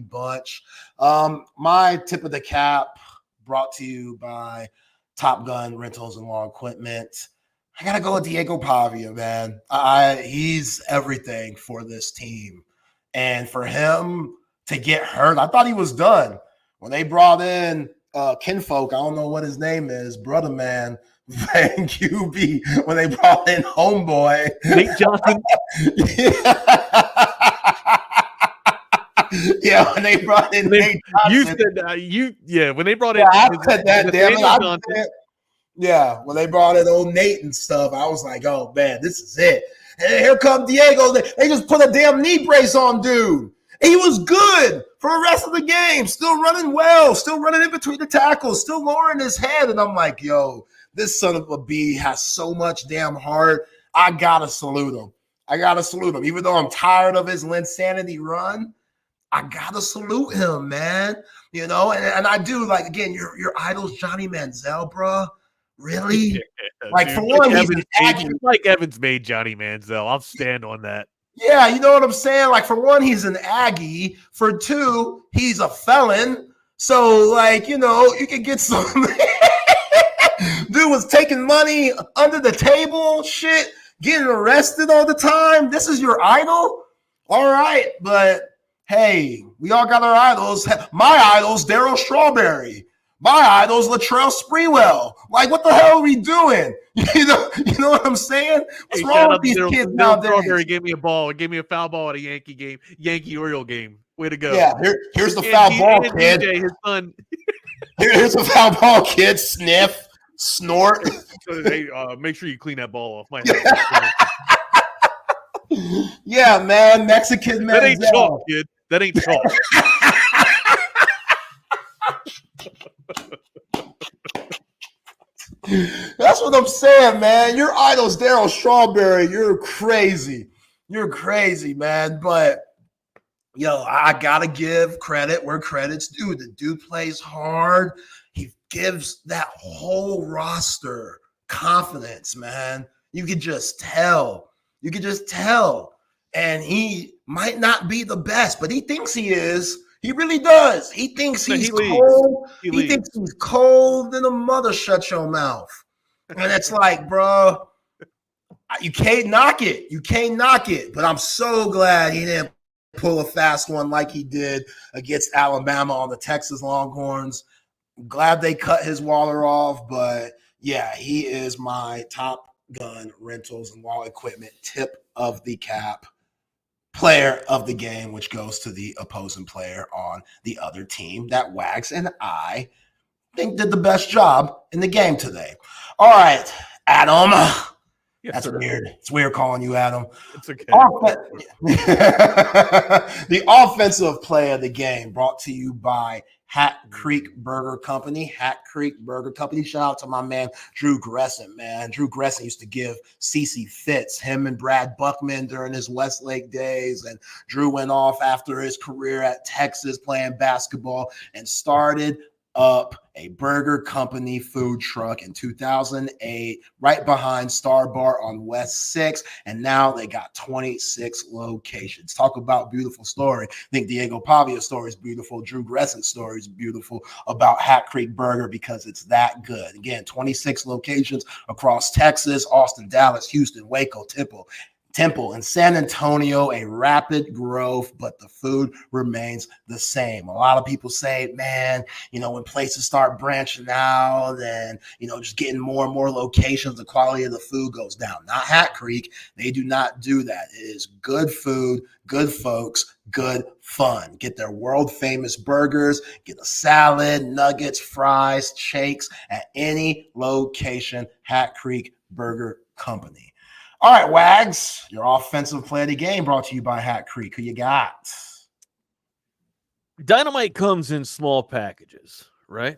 bunch. My tip of the cap, brought to you by Top Gun Rentals and Law Equipment. I got to go with Diego Pavia, man. He's everything for this team. And for him to get hurt, I thought he was done. When they brought in Kenfolk, I don't know what his name is, brother man, and QB, when they brought in Homeboy.
Nate Johnson.
Yeah, when they brought in Nate Johnson.
You said, when they brought in.
I said that, damn it. Yeah, when they brought in old Nate and stuff, I was like, oh, man, this is it. And here come Diego. They just put a damn knee brace on dude. He was good for the rest of the game, still running well, still running in between the tackles, still lowering his head. And I'm like, yo, this son of a bee has so much damn heart. I got to salute him. Even though I'm tired of his Linsanity run, I got to salute him, man. And I do, like, again, your idol's Johnny Manziel, bro. Really?
Yeah,
like,
dude,
for one, he's
Evans made Johnny Manziel. I'll stand on that.
Yeah, you know what I'm saying? Like, for one, he's an Aggie. For two, he's a felon. So, like, you could get some. Dude was taking money under the table, shit, getting arrested all the time. This is your idol? All right, but hey, we all got our idols. My idol's Daryl Strawberry. My idol's Latrell Sprewell. Like, what the hell are we doing? You know what I'm saying? What's wrong with these kids nowadays?
Strawberry gave me a ball. Gave me a foul ball at a Yankee game, Yankee Oriole game. Way to go!
Yeah, here's the foul ball, kid.
DJ, his son.
Here's the foul ball, kid. Sniff, snort.
Hey, make sure you clean that ball off my head.
Yeah, man, Mexican man.
That ain't chalk, kid. That ain't chalk.
That's what I'm saying, man. Your idol's Daryl Strawberry. You're crazy. You're crazy, man. But yo, I gotta give credit where credit's due. The dude plays hard. He gives that whole roster confidence, man. You could just tell. And he might not be the best, but he thinks he is. He really does. He thinks he's cold. He thinks he's cold than a mother. Shut your mouth. And it's like, bro, you can't knock it. You can't knock it. But I'm so glad he didn't pull a fast one like he did against Alabama on the Texas Longhorns. I'm glad they cut his water off. But yeah, he is my Top Gun Rentals and Wall Equipment tip of the cap player of the game, which goes to the opposing player on the other team that Wags and I think did the best job in the game today. All right, Adam. Yes, that's sir. Weird. It's weird calling you Adam.
It's okay.
The offensive play of the game brought to you by Hat Creek Burger Company. Hat Creek Burger Company. Shout out to my man, Drew Gresson, man. Drew Gresson used to give CC fits, him and Brad Buckman during his Westlake days. And Drew went off after his career at Texas playing basketball and started up a burger company food truck in 2008, right behind Star Bar on West 6. And now they got 26 locations. Talk about beautiful story. I think Diego Pavia's story is beautiful. Drew Gresson's story is beautiful about Hat Creek Burger because it's that good. Again, 26 locations across Texas, Austin, Dallas, Houston, Waco, Temple and San Antonio, a rapid growth, but the food remains the same. A lot of people say, man, when places start branching out and, just getting more and more locations, the quality of the food goes down. Not Hat Creek. They do not do that. It is good food, good folks, good fun. Get their world famous burgers, get a salad, nuggets, fries, shakes at any location. Hat Creek Burger Company. All right, Wags, your offensive play of the game brought to you by Hat Creek. Who you got?
Dynamite comes in small packages, right?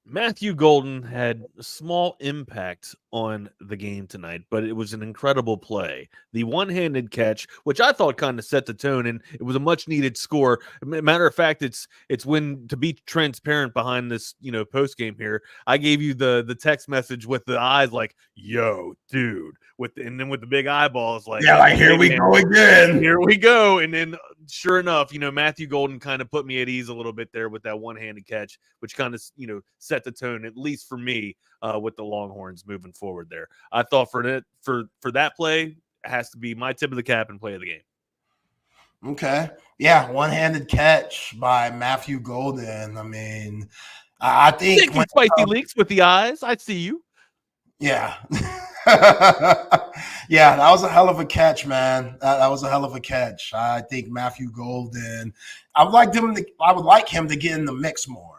Matthew Golden had a small impact on the game tonight, but it was an incredible play. The one-handed catch, which I thought kind of set the tone, and it was a much-needed score. Matter of fact, it's when, to be transparent behind this, post game here, I gave you the text message with the eyes like, "Yo, dude," and then with the big eyeballs, like,
yeah, like here we go again.
Here we go, and then sure enough, Matthew Golden kind of put me at ease a little bit there with that one-handed catch, which kind of set the tone, at least for me, with the Longhorns moving forward there. I thought for that play, it has to be my tip of the cap and play of the game.
Okay. Yeah, one-handed catch by Matthew Golden. I mean, I think
spicy leaks with the eyes. I see you.
Yeah. Yeah, that was a hell of a catch, man. That was a hell of a catch. I think Matthew Golden, I would like him to get in the mix more.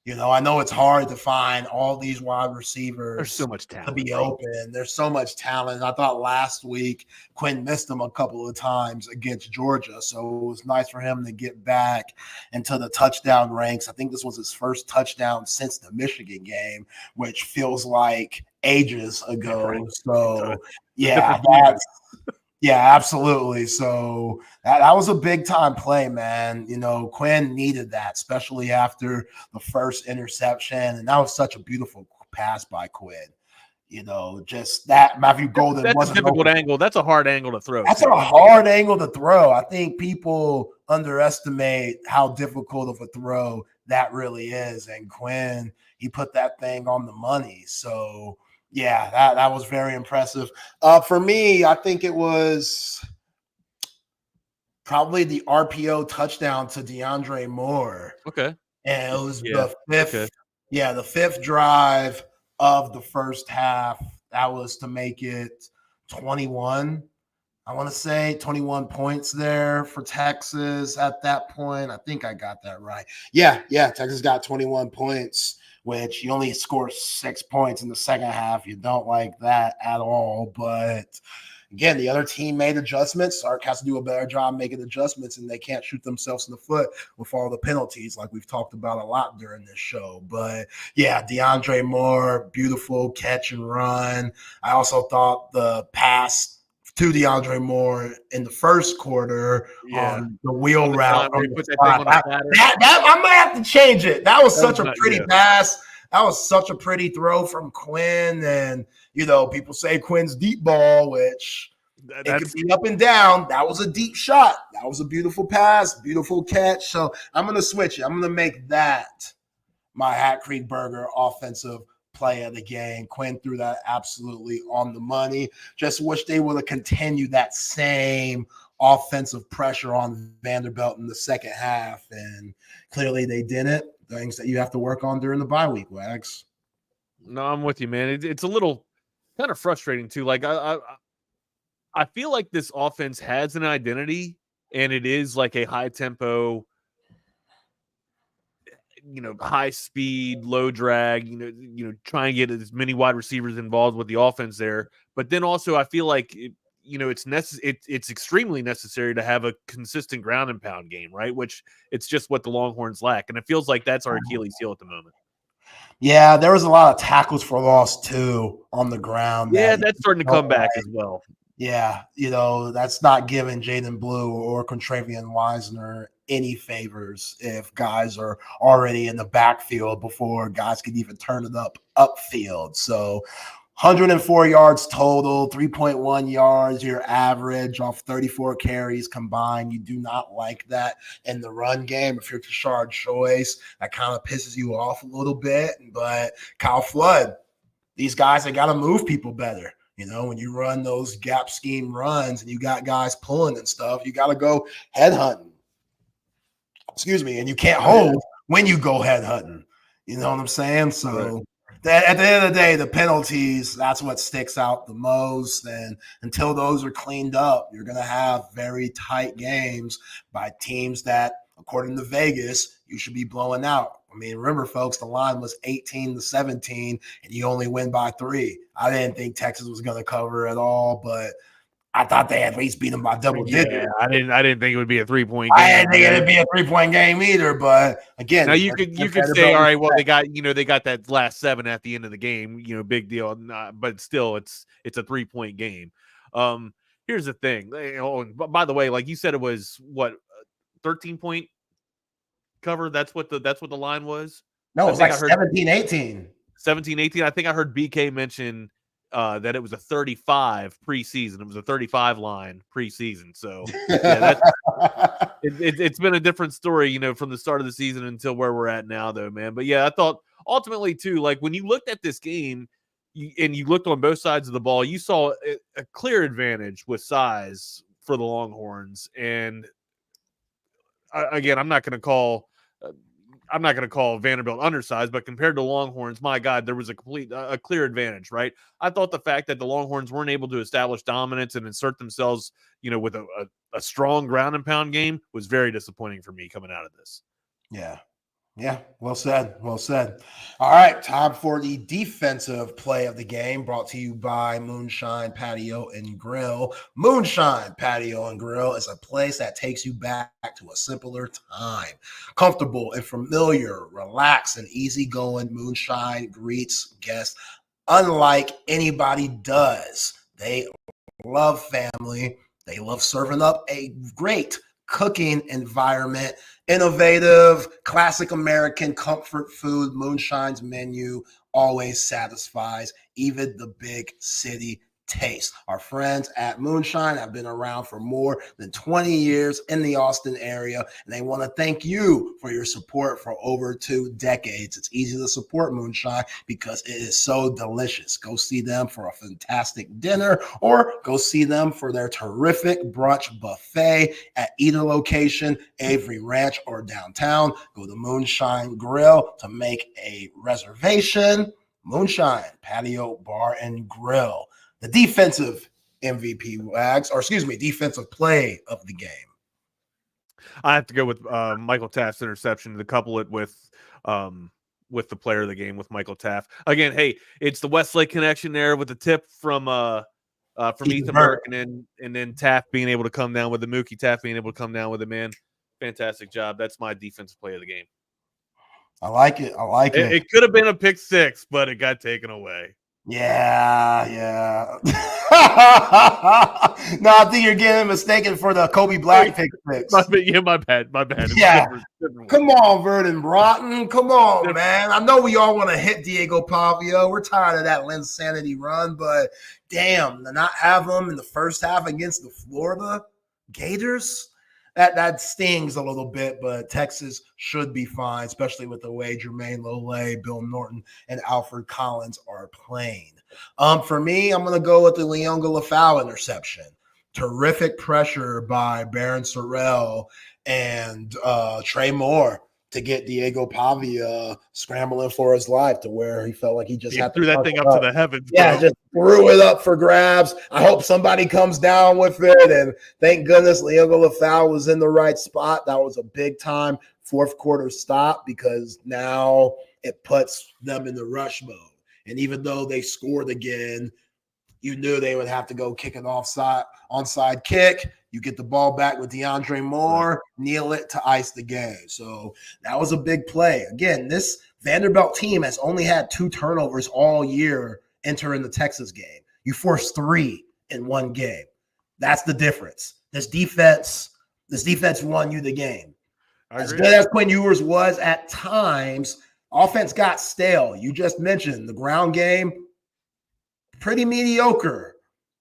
I know it's hard to find all these wide receivers.
There's so much talent
to be open. There's so much talent. I thought last week Quinn missed him a couple of times against Georgia, so it was nice for him to get back into the touchdown ranks. I think this was his first touchdown since the Michigan game, which feels like ages ago. Right. So, yeah, yeah, absolutely. So that was a big time play, man. Quinn needed that, especially after the first interception. And that was such a beautiful pass by Quinn. Just that Matthew Golden
That's
wasn't
a difficult
open.
angle. That's a hard angle to throw.
That's a hard angle to throw. I think people underestimate how difficult of a throw that really is. And Quinn, he put that thing on the money. So, yeah, that was very impressive. For me, I think it was probably the RPO touchdown to DeAndre Moore.
Okay.
And it was the fifth drive of the first half. That was to make it 21. I want to say 21 points there for Texas at that point. I think I got that right. Yeah. Texas got 21 points, which you only score 6 points in the second half. You don't like that at all. But again, the other team made adjustments. Sark has to do a better job making adjustments, and they can't shoot themselves in the foot with all the penalties like we've talked about a lot during this show. But, yeah, DeAndre Moore, beautiful catch and run. I also thought the pass to DeAndre Moore in the first quarter on the wheel route. I might have to change it. That was such a pretty pass. That was such a pretty throw from Quinn. And, people say Quinn's deep ball, which it could be up and down. That was a deep shot. That was a beautiful pass, beautiful catch. So I'm going to switch it. I'm going to make that my Hat Creek Burger offensive play of the game. Quinn threw that absolutely on the money. Just wish they would have continued that same offensive pressure on Vanderbilt in the second half. And clearly they didn't. Things that you have to work on during the bye week, Wags.
No, I'm with you, man. It's a little kind of frustrating too. Like I feel like this offense has an identity, and it is like a high tempo, high speed, low drag, try and get as many wide receivers involved with the offense there. But then also I feel like it's extremely necessary to have a consistent ground and pound game, right? Which it's just what the Longhorns lack. And it feels like that's our Achilles heel at the moment.
Yeah, there was a lot of tackles for loss too on the ground.
Yeah, that's starting to come back as well.
Yeah, that's not giving Jaden Blue or Contravian Wisner any favors if guys are already in the backfield before guys can even turn it upfield. So 104 yards total, 3.1 yards, your average off 34 carries combined. You do not like that in the run game. If you're Tashard Choice, that kind of pisses you off a little bit. But Kyle Flood, these guys, they got to move people better. When you run those gap scheme runs and you got guys pulling and stuff, you got to go head hunting. And you can't hold when you go head hunting. You know what I'm saying? So at the end of the day, the penalties, that's what sticks out the most. And until those are cleaned up, you're going to have very tight games by teams that, according to Vegas, you should be blowing out. I mean, remember, folks, the line was 18-17, and you only win by 3. I didn't think Texas was going to cover at all, but I thought they at least beat them by double digits.
Yeah, I didn't think it would be a 3-point game.
I didn't think it'd be a 3-point game either. But again,
now you could say, all right, well, they got that last 7 at the end of the game, big deal. But still, it's a 3-point game. Here's the thing. By the way, like you said, it was what 13-point cover. That's what the line was.
No, it was like 17-18.
17-18. I think I heard BK mention that it was a 35 preseason. It was a 35 line preseason. So yeah, it's been a different story, from the start of the season until where we're at now, though, man. But yeah, I thought ultimately too, like when you looked at this game and you looked on both sides of the ball, you saw a clear advantage with size for the Longhorns. And again, I'm not going to call Vanderbilt undersized, but compared to Longhorns, my God, there was a clear advantage, right? I thought the fact that the Longhorns weren't able to establish dominance and insert themselves, with a strong ground and pound game was very disappointing for me coming out of this.
Yeah, well said. All right, time for the defensive play of the game, brought to you by Moonshine, Patio, and Grill. Moonshine, Patio, and Grill is a place that takes you back to a simpler time. Comfortable and familiar, relaxed, and easygoing, Moonshine greets guests unlike anybody does. They love family. They love serving up a great cooking environment, innovative, classic American comfort food. Moonshine's menu always satisfies even the big city taste. Our friends at Moonshine have been around for more than 20 years in the Austin area, and they want to thank you for your support for over 2 decades. It's easy to support Moonshine because it is so delicious. Go see them for a fantastic dinner, or go see them for their terrific brunch buffet at either location, Avery Ranch or downtown. Go to Moonshine Grill to make a reservation. Moonshine Patio Bar and Grill. The defensive MVP, Wags, or excuse me, defensive play of the game.
I have to go with Michael Taft's interception to couple it with the player of the game with Michael Taft. Again, hey, it's the Westlake connection there with the tip from Ethan Burke, and then Taft being able to come down with the Mookie Taft being able to come down with it, man. Fantastic job. That's my defensive play of the game.
I like it.
It could have been a pick six, but it got taken away.
Yeah. No, I think you're getting mistaken for the Kobe Black pick six.
My bad.
Yeah. Different Come on, Vernon Broughton. Come on, man. I know we all want to hit Diego Pavia. We're tired of that Linsanity run, but damn, to not have him in the first half against the Florida Gators, that stings a little bit, but Texas should be fine, especially with the way Jermaine Lole, Bill Norton, and Alfred Collins are playing. For me, I'm going to go with the Leonga Lafau interception. Terrific pressure by Baron Sorrell and Trey Moore to get Diego Pavia scrambling for his life to where he felt like he just had to
threw that thing up to the heavens.
Yeah, just threw it up for grabs. I hope somebody comes down with it. And thank goodness Leonga Lafau was in the right spot. That was a big time fourth quarter stop because now it puts them in the rush mode. And even though they scored again, you knew they would have to go kick an onside kick. You get the ball back with DeAndre Moore, kneel it to ice the game. So that was a big play. Again, this Vanderbilt team has only had 2 turnovers all year entering the Texas game. You forced 3 in one game. That's the difference. This defense won you the game. As good as Quinn Ewers was at times, offense got stale. You just mentioned the ground game, pretty mediocre.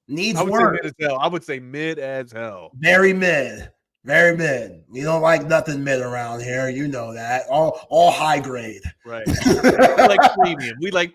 Needs work.
I would say mid as hell.
Very mid. Very mid. We don't like nothing mid around here. You know that. All high grade.
Right. We like premium. We like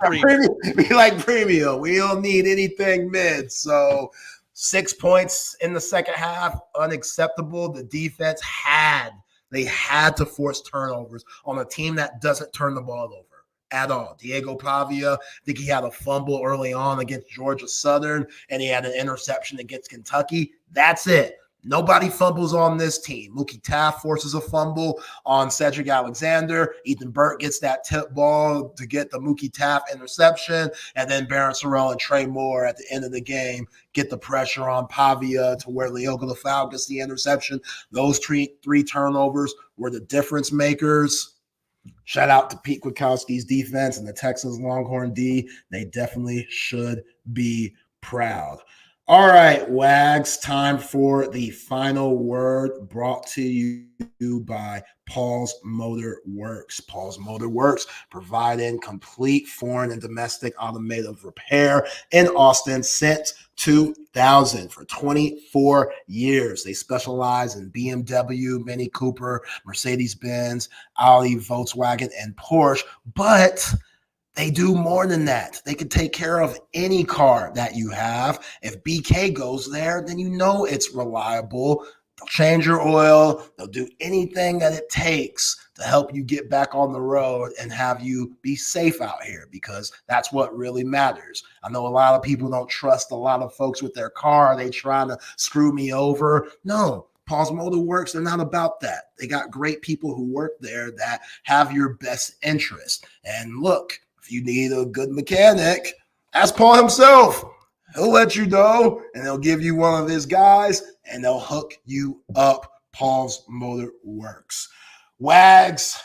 premium. We don't need anything mid. So 6 points in the second half, unacceptable. The defense had to force turnovers on a team that doesn't turn the ball over at all. Diego Pavia, I think he had a fumble early on against Georgia Southern, and he had an interception against Kentucky. That's it. Nobody fumbles on this team. Mookie Taft forces a fumble on Cedric Alexander. Ethan Burke gets that tip ball to get the Mookie Taft interception. And then Baron Sorrell and Trey Moore at the end of the game get the pressure on Pavia to where Leonga Lafau gets the interception. Those three turnovers were the difference makers. Shout out to Pete Kwiatkowski's defense and the Texas Longhorn D. They definitely should be proud. All right, Wags, time for the final word brought to you by Paul's Motor Works. Paul's Motor Works providing complete foreign and domestic automotive repair in Austin since 2000 for 24 years. They specialize in BMW, Mini Cooper, Mercedes-Benz, Audi, Volkswagen, and Porsche, but they do more than that. They can take care of any car that you have. If BK goes there, then you know it's reliable. They'll change your oil. They'll do anything that it takes to help you get back on the road and have you be safe out here, because that's what really matters. I know a lot of people don't trust a lot of folks with their car. They trying to screw me over. No. Paul's Motor Works, they're not about that. They got great people who work there that have your best interest. And look, if you need a good mechanic, ask Paul himself. He'll let you know, and he'll give you one of his guys, and they'll hook you up. Paul's Motor Works. Wags,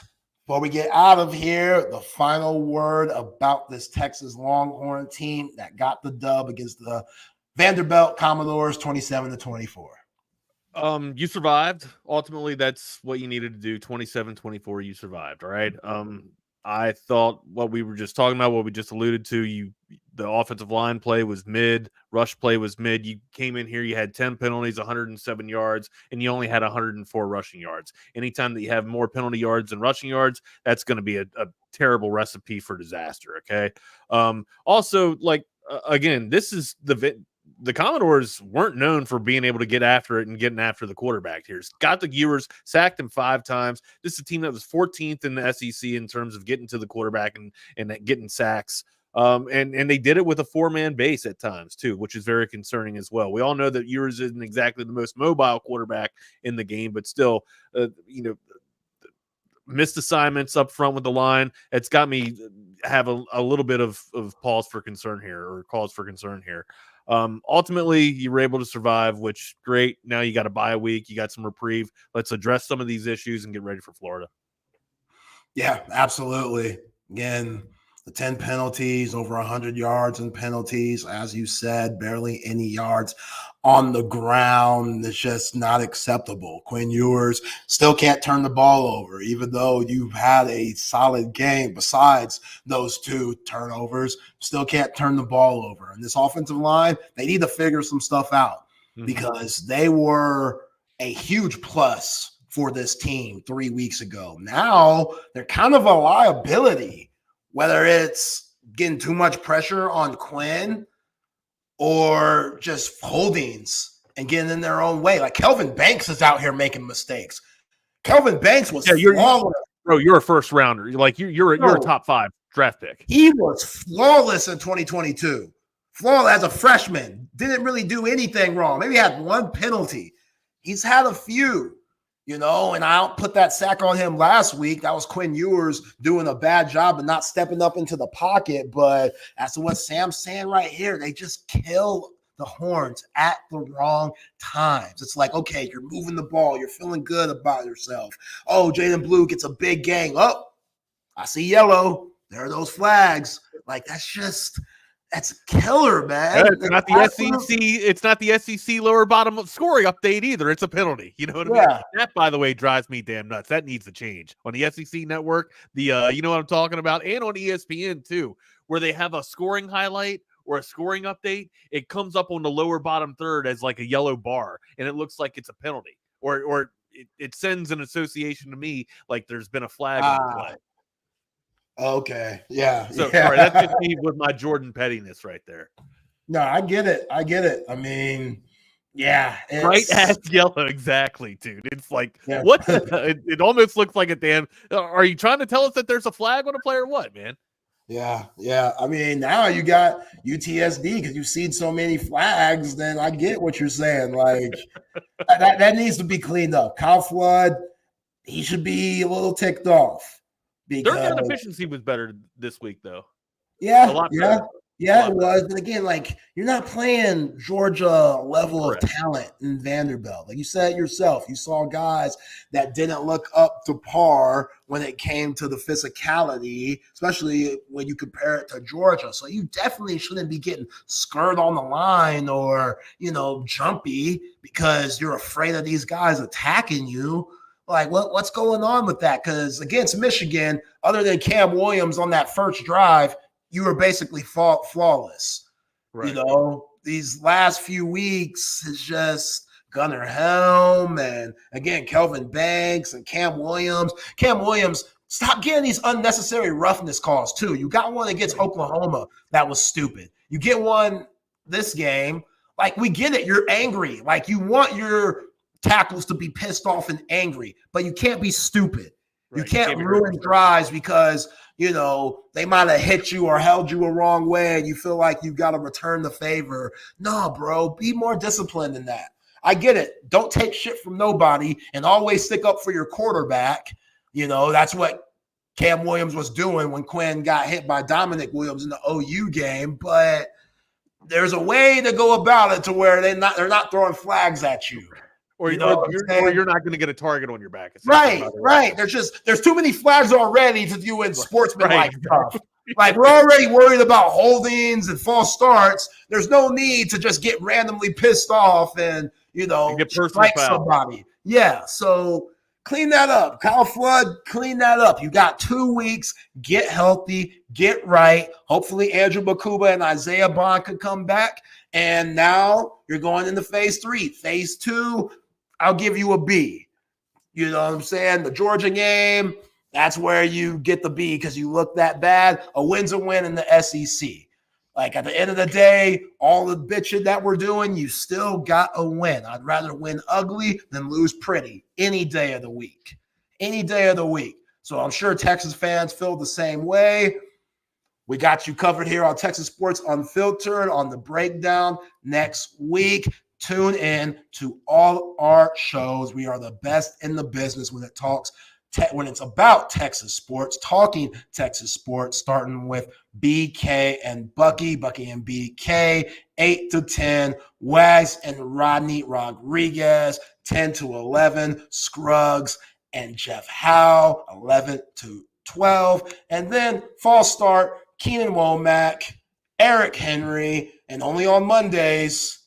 before we get out of here, the final word about this Texas Longhorn team that got the dub against the Vanderbilt Commodores 27-24.
You survived. Ultimately, that's what you needed to do. 27-24, you survived. All right. I thought what we were just talking about, what we just alluded to, the offensive line play was mid, rush play was mid. You came in here, you had 10 penalties, 107 yards, and you only had 104 rushing yards. Anytime that you have more penalty yards than rushing yards, that's going to be a terrible recipe for disaster. Okay. Also, again, this is the Commodores weren't known for being able to get after it and getting after the quarterback here. Got the Ewers, sacked him 5 times. This is a team that was 14th in the SEC in terms of getting to the quarterback and getting sacks. And they did it with a 4-man base at times too, which is very concerning as well. We all know that Ewers isn't exactly the most mobile quarterback in the game, but still, missed assignments up front with the line. It's got me have a little bit of pause for concern here, or cause for concern here. Ultimately, you were able to survive, which great. Now you got a bye week. You got some reprieve. Let's address some of these issues and get ready for Florida.
Yeah, absolutely. Again, the 10 penalties, over 100 yards in penalties. As you said, barely any yards on the ground. It's just not acceptable. Quinn Ewers still can't turn the ball over, even though you've had a solid game besides those 2 turnovers. Still can't turn the ball over. And this offensive line, they need to figure some stuff out because they were a huge plus for this team 3 weeks ago. Now they're kind of a liability, whether it's getting too much pressure on Quinn or just holdings and getting in their own way. Like Kelvin Banks is out here making mistakes. Kelvin Banks was flawless.
Bro, you're a first rounder. You're a top 5 draft pick.
He was flawless in 2022. Flawless as a freshman. Didn't really do anything wrong. Maybe had 1 penalty. He's had a few. And I don't put that sack on him last week. That was Quinn Ewers doing a bad job and not stepping up into the pocket. But as to what Sam's saying right here, they just kill the Horns at the wrong times. It's like, okay, you're moving the ball. You're feeling good about yourself. Oh, Jaden Blue gets a big gang. Oh, I see yellow. There are those flags. That's killer, man.
Yeah, it's not the SEC. It's not the SEC lower bottom of scoring update either. It's a penalty. You know what I mean? That, by the way, drives me damn nuts. That needs to change on the SEC network. You know what I'm talking about, and on ESPN too, where they have a scoring highlight or a scoring update. It comes up on the lower bottom third as like a yellow bar, and it looks like it's a penalty, or it sends an association to me like there's been a flag on the play.
Okay. Yeah.
So sorry, that's just me with my Jordan pettiness right there.
No, I get it. I mean, yeah.
Right as yellow, exactly, dude. It's like what? It almost looks like a damn. Are you trying to tell us that there's a flag on a play or what, man?
Yeah. I mean, now you got UTSD because you've seen so many flags. Then I get what you're saying. Like that needs to be cleaned up. Kyle Flood, he should be a little ticked off.
Their down efficiency was better this week, though.
Yeah, it was. But again, you're not playing Georgia level of talent in Vanderbilt. Like you said yourself, you saw guys that didn't look up to par when it came to the physicality, especially when you compare it to Georgia. So you definitely shouldn't be getting skirt on the line or, jumpy because you're afraid of these guys attacking you. Like, what's going on with that? Because against Michigan, other than Cam Williams on that first drive, you were basically flawless. Right. These last few weeks is just Gunnar Helm and, again, Kelvin Banks and Cam Williams. Cam Williams, stop getting these unnecessary roughness calls, too. You got one against Oklahoma that was stupid. You get one this game. We get it. You're angry. You want your tackles to be pissed off and angry, but you can't be stupid. Right. You can't ruin drives because, they might have hit you or held you a wrong way and you feel like you got to return the favor. No, bro, be more disciplined than that. I get it. Don't take shit from nobody and always stick up for your quarterback. That's what Cam Williams was doing when Quinn got hit by Dominic Williams in the OU game, but there's a way to go about it to where they're not throwing flags at you.
Or you're not going to get a target on your back.
Right. There's too many flags already to do in sportsmanlike stuff. We're already worried about holdings and false starts. There's no need to just get randomly pissed off and strike somebody. Yeah. So Clean that up. Kyle Flood, clean that up. You got 2 weeks. Get healthy. Get right. Hopefully Andrew Bakuba and Isaiah Bond could come back. And now you're going into phase 3. Phase 2, I'll give you a B. You know what I'm saying? The Georgia game, that's where you get the B because you look that bad. A win's a win in the SEC. Like at the end of the day, all the bitching that we're doing, you still got a win. I'd rather win ugly than lose pretty any day of the week. Any day of the week. So I'm sure Texas fans feel the same way. We got you covered here on Texas Sports Unfiltered on the breakdown next week. Tune in to all our shows. We are the best in the business when when it's about Texas sports, talking Texas sports, starting with BK and Bucky and BK, 8 to 10, Wags and Rodney Rodriguez, 10 to 11, Scruggs and Jeff Howe, 11 to 12, and then false start, Keenan Womack, Eric Henry, and only on Mondays,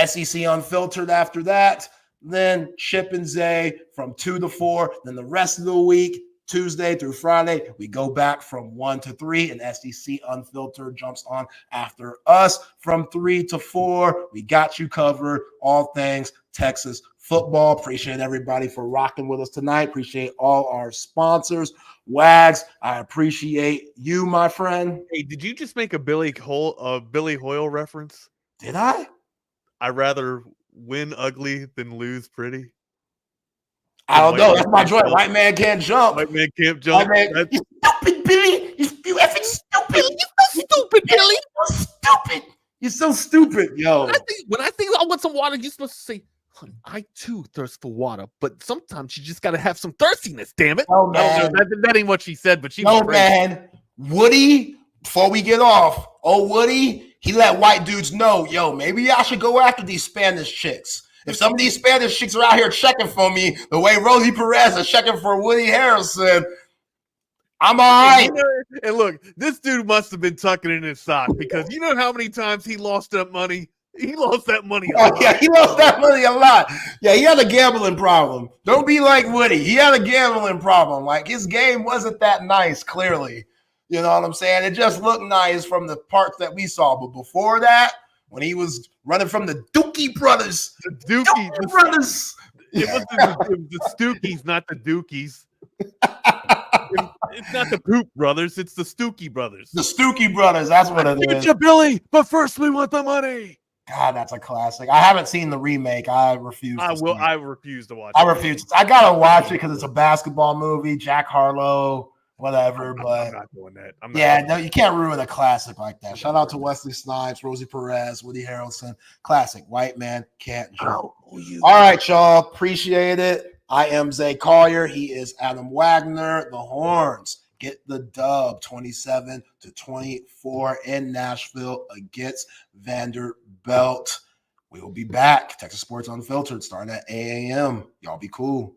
SEC Unfiltered after that. Then Chip and Zay from 2 to 4. Then the rest of the week, Tuesday through Friday, we go back from 1 to 3, and SEC Unfiltered jumps on after us from 3 to 4. We got you covered. All things Texas football. Appreciate everybody for rocking with us tonight. Appreciate all our sponsors. Wags, I appreciate you, my friend.
Hey, did you just make a Billy Hoyle reference?
Did I?
I'd rather win ugly than lose pretty.
I don't know. That's my joint. White man can't jump.
White man can't jump.
Man, you stupid, Billy. You effing stupid. You're so stupid, Billy. You're stupid. You're so stupid, yo.
When I think I want some water, you're supposed to say, honey, I too thirst for water, but sometimes you just got to have some thirstiness, damn it.
Oh, man.
That ain't what she said, but she
No,
was crazy.
Man. Woody, before we get off, Woody, he let white dudes know, yo, maybe I should go after these Spanish chicks. If some of these Spanish chicks are out here checking for me the way Rosie Perez is checking for Woody Harrelson, I'm all right.
And look, this dude must have been tucking in his sock because you know how many times he lost that money? He lost that money a lot.
Yeah, he lost that money a lot. Yeah, he had a gambling problem. Don't be like Woody. He had a gambling problem. Like, his game wasn't that nice, clearly. You know what I'm saying? It just looked nice from the parts that we saw. But before that, when he was running from the Dookie brothers.
The Dookie
brothers.
It was the Stookies, not the Dookies. It's not the Poop brothers. It's the Stookie brothers.
The Stookie brothers. That's what it is.
Get you, Billy, but first we want the money.
God, that's a classic. I haven't seen the remake. I refuse.
I refuse to watch it.
I refuse. I gotta watch it because it's a basketball movie. Jack Harlow, whatever.
I'm not doing that.
No, you can't ruin a classic like that. Shout out to Wesley Snipes, Rosie Perez, Woody Harrelson. Classic. White man can't jump. All right, y'all. Appreciate it. I am Zay Collier. He is Adam Wagner. The Horns get the dub 27-24 in Nashville against Vanderbilt. We will be back. Texas Sports Unfiltered starting at 8 a.m. Y'all be cool.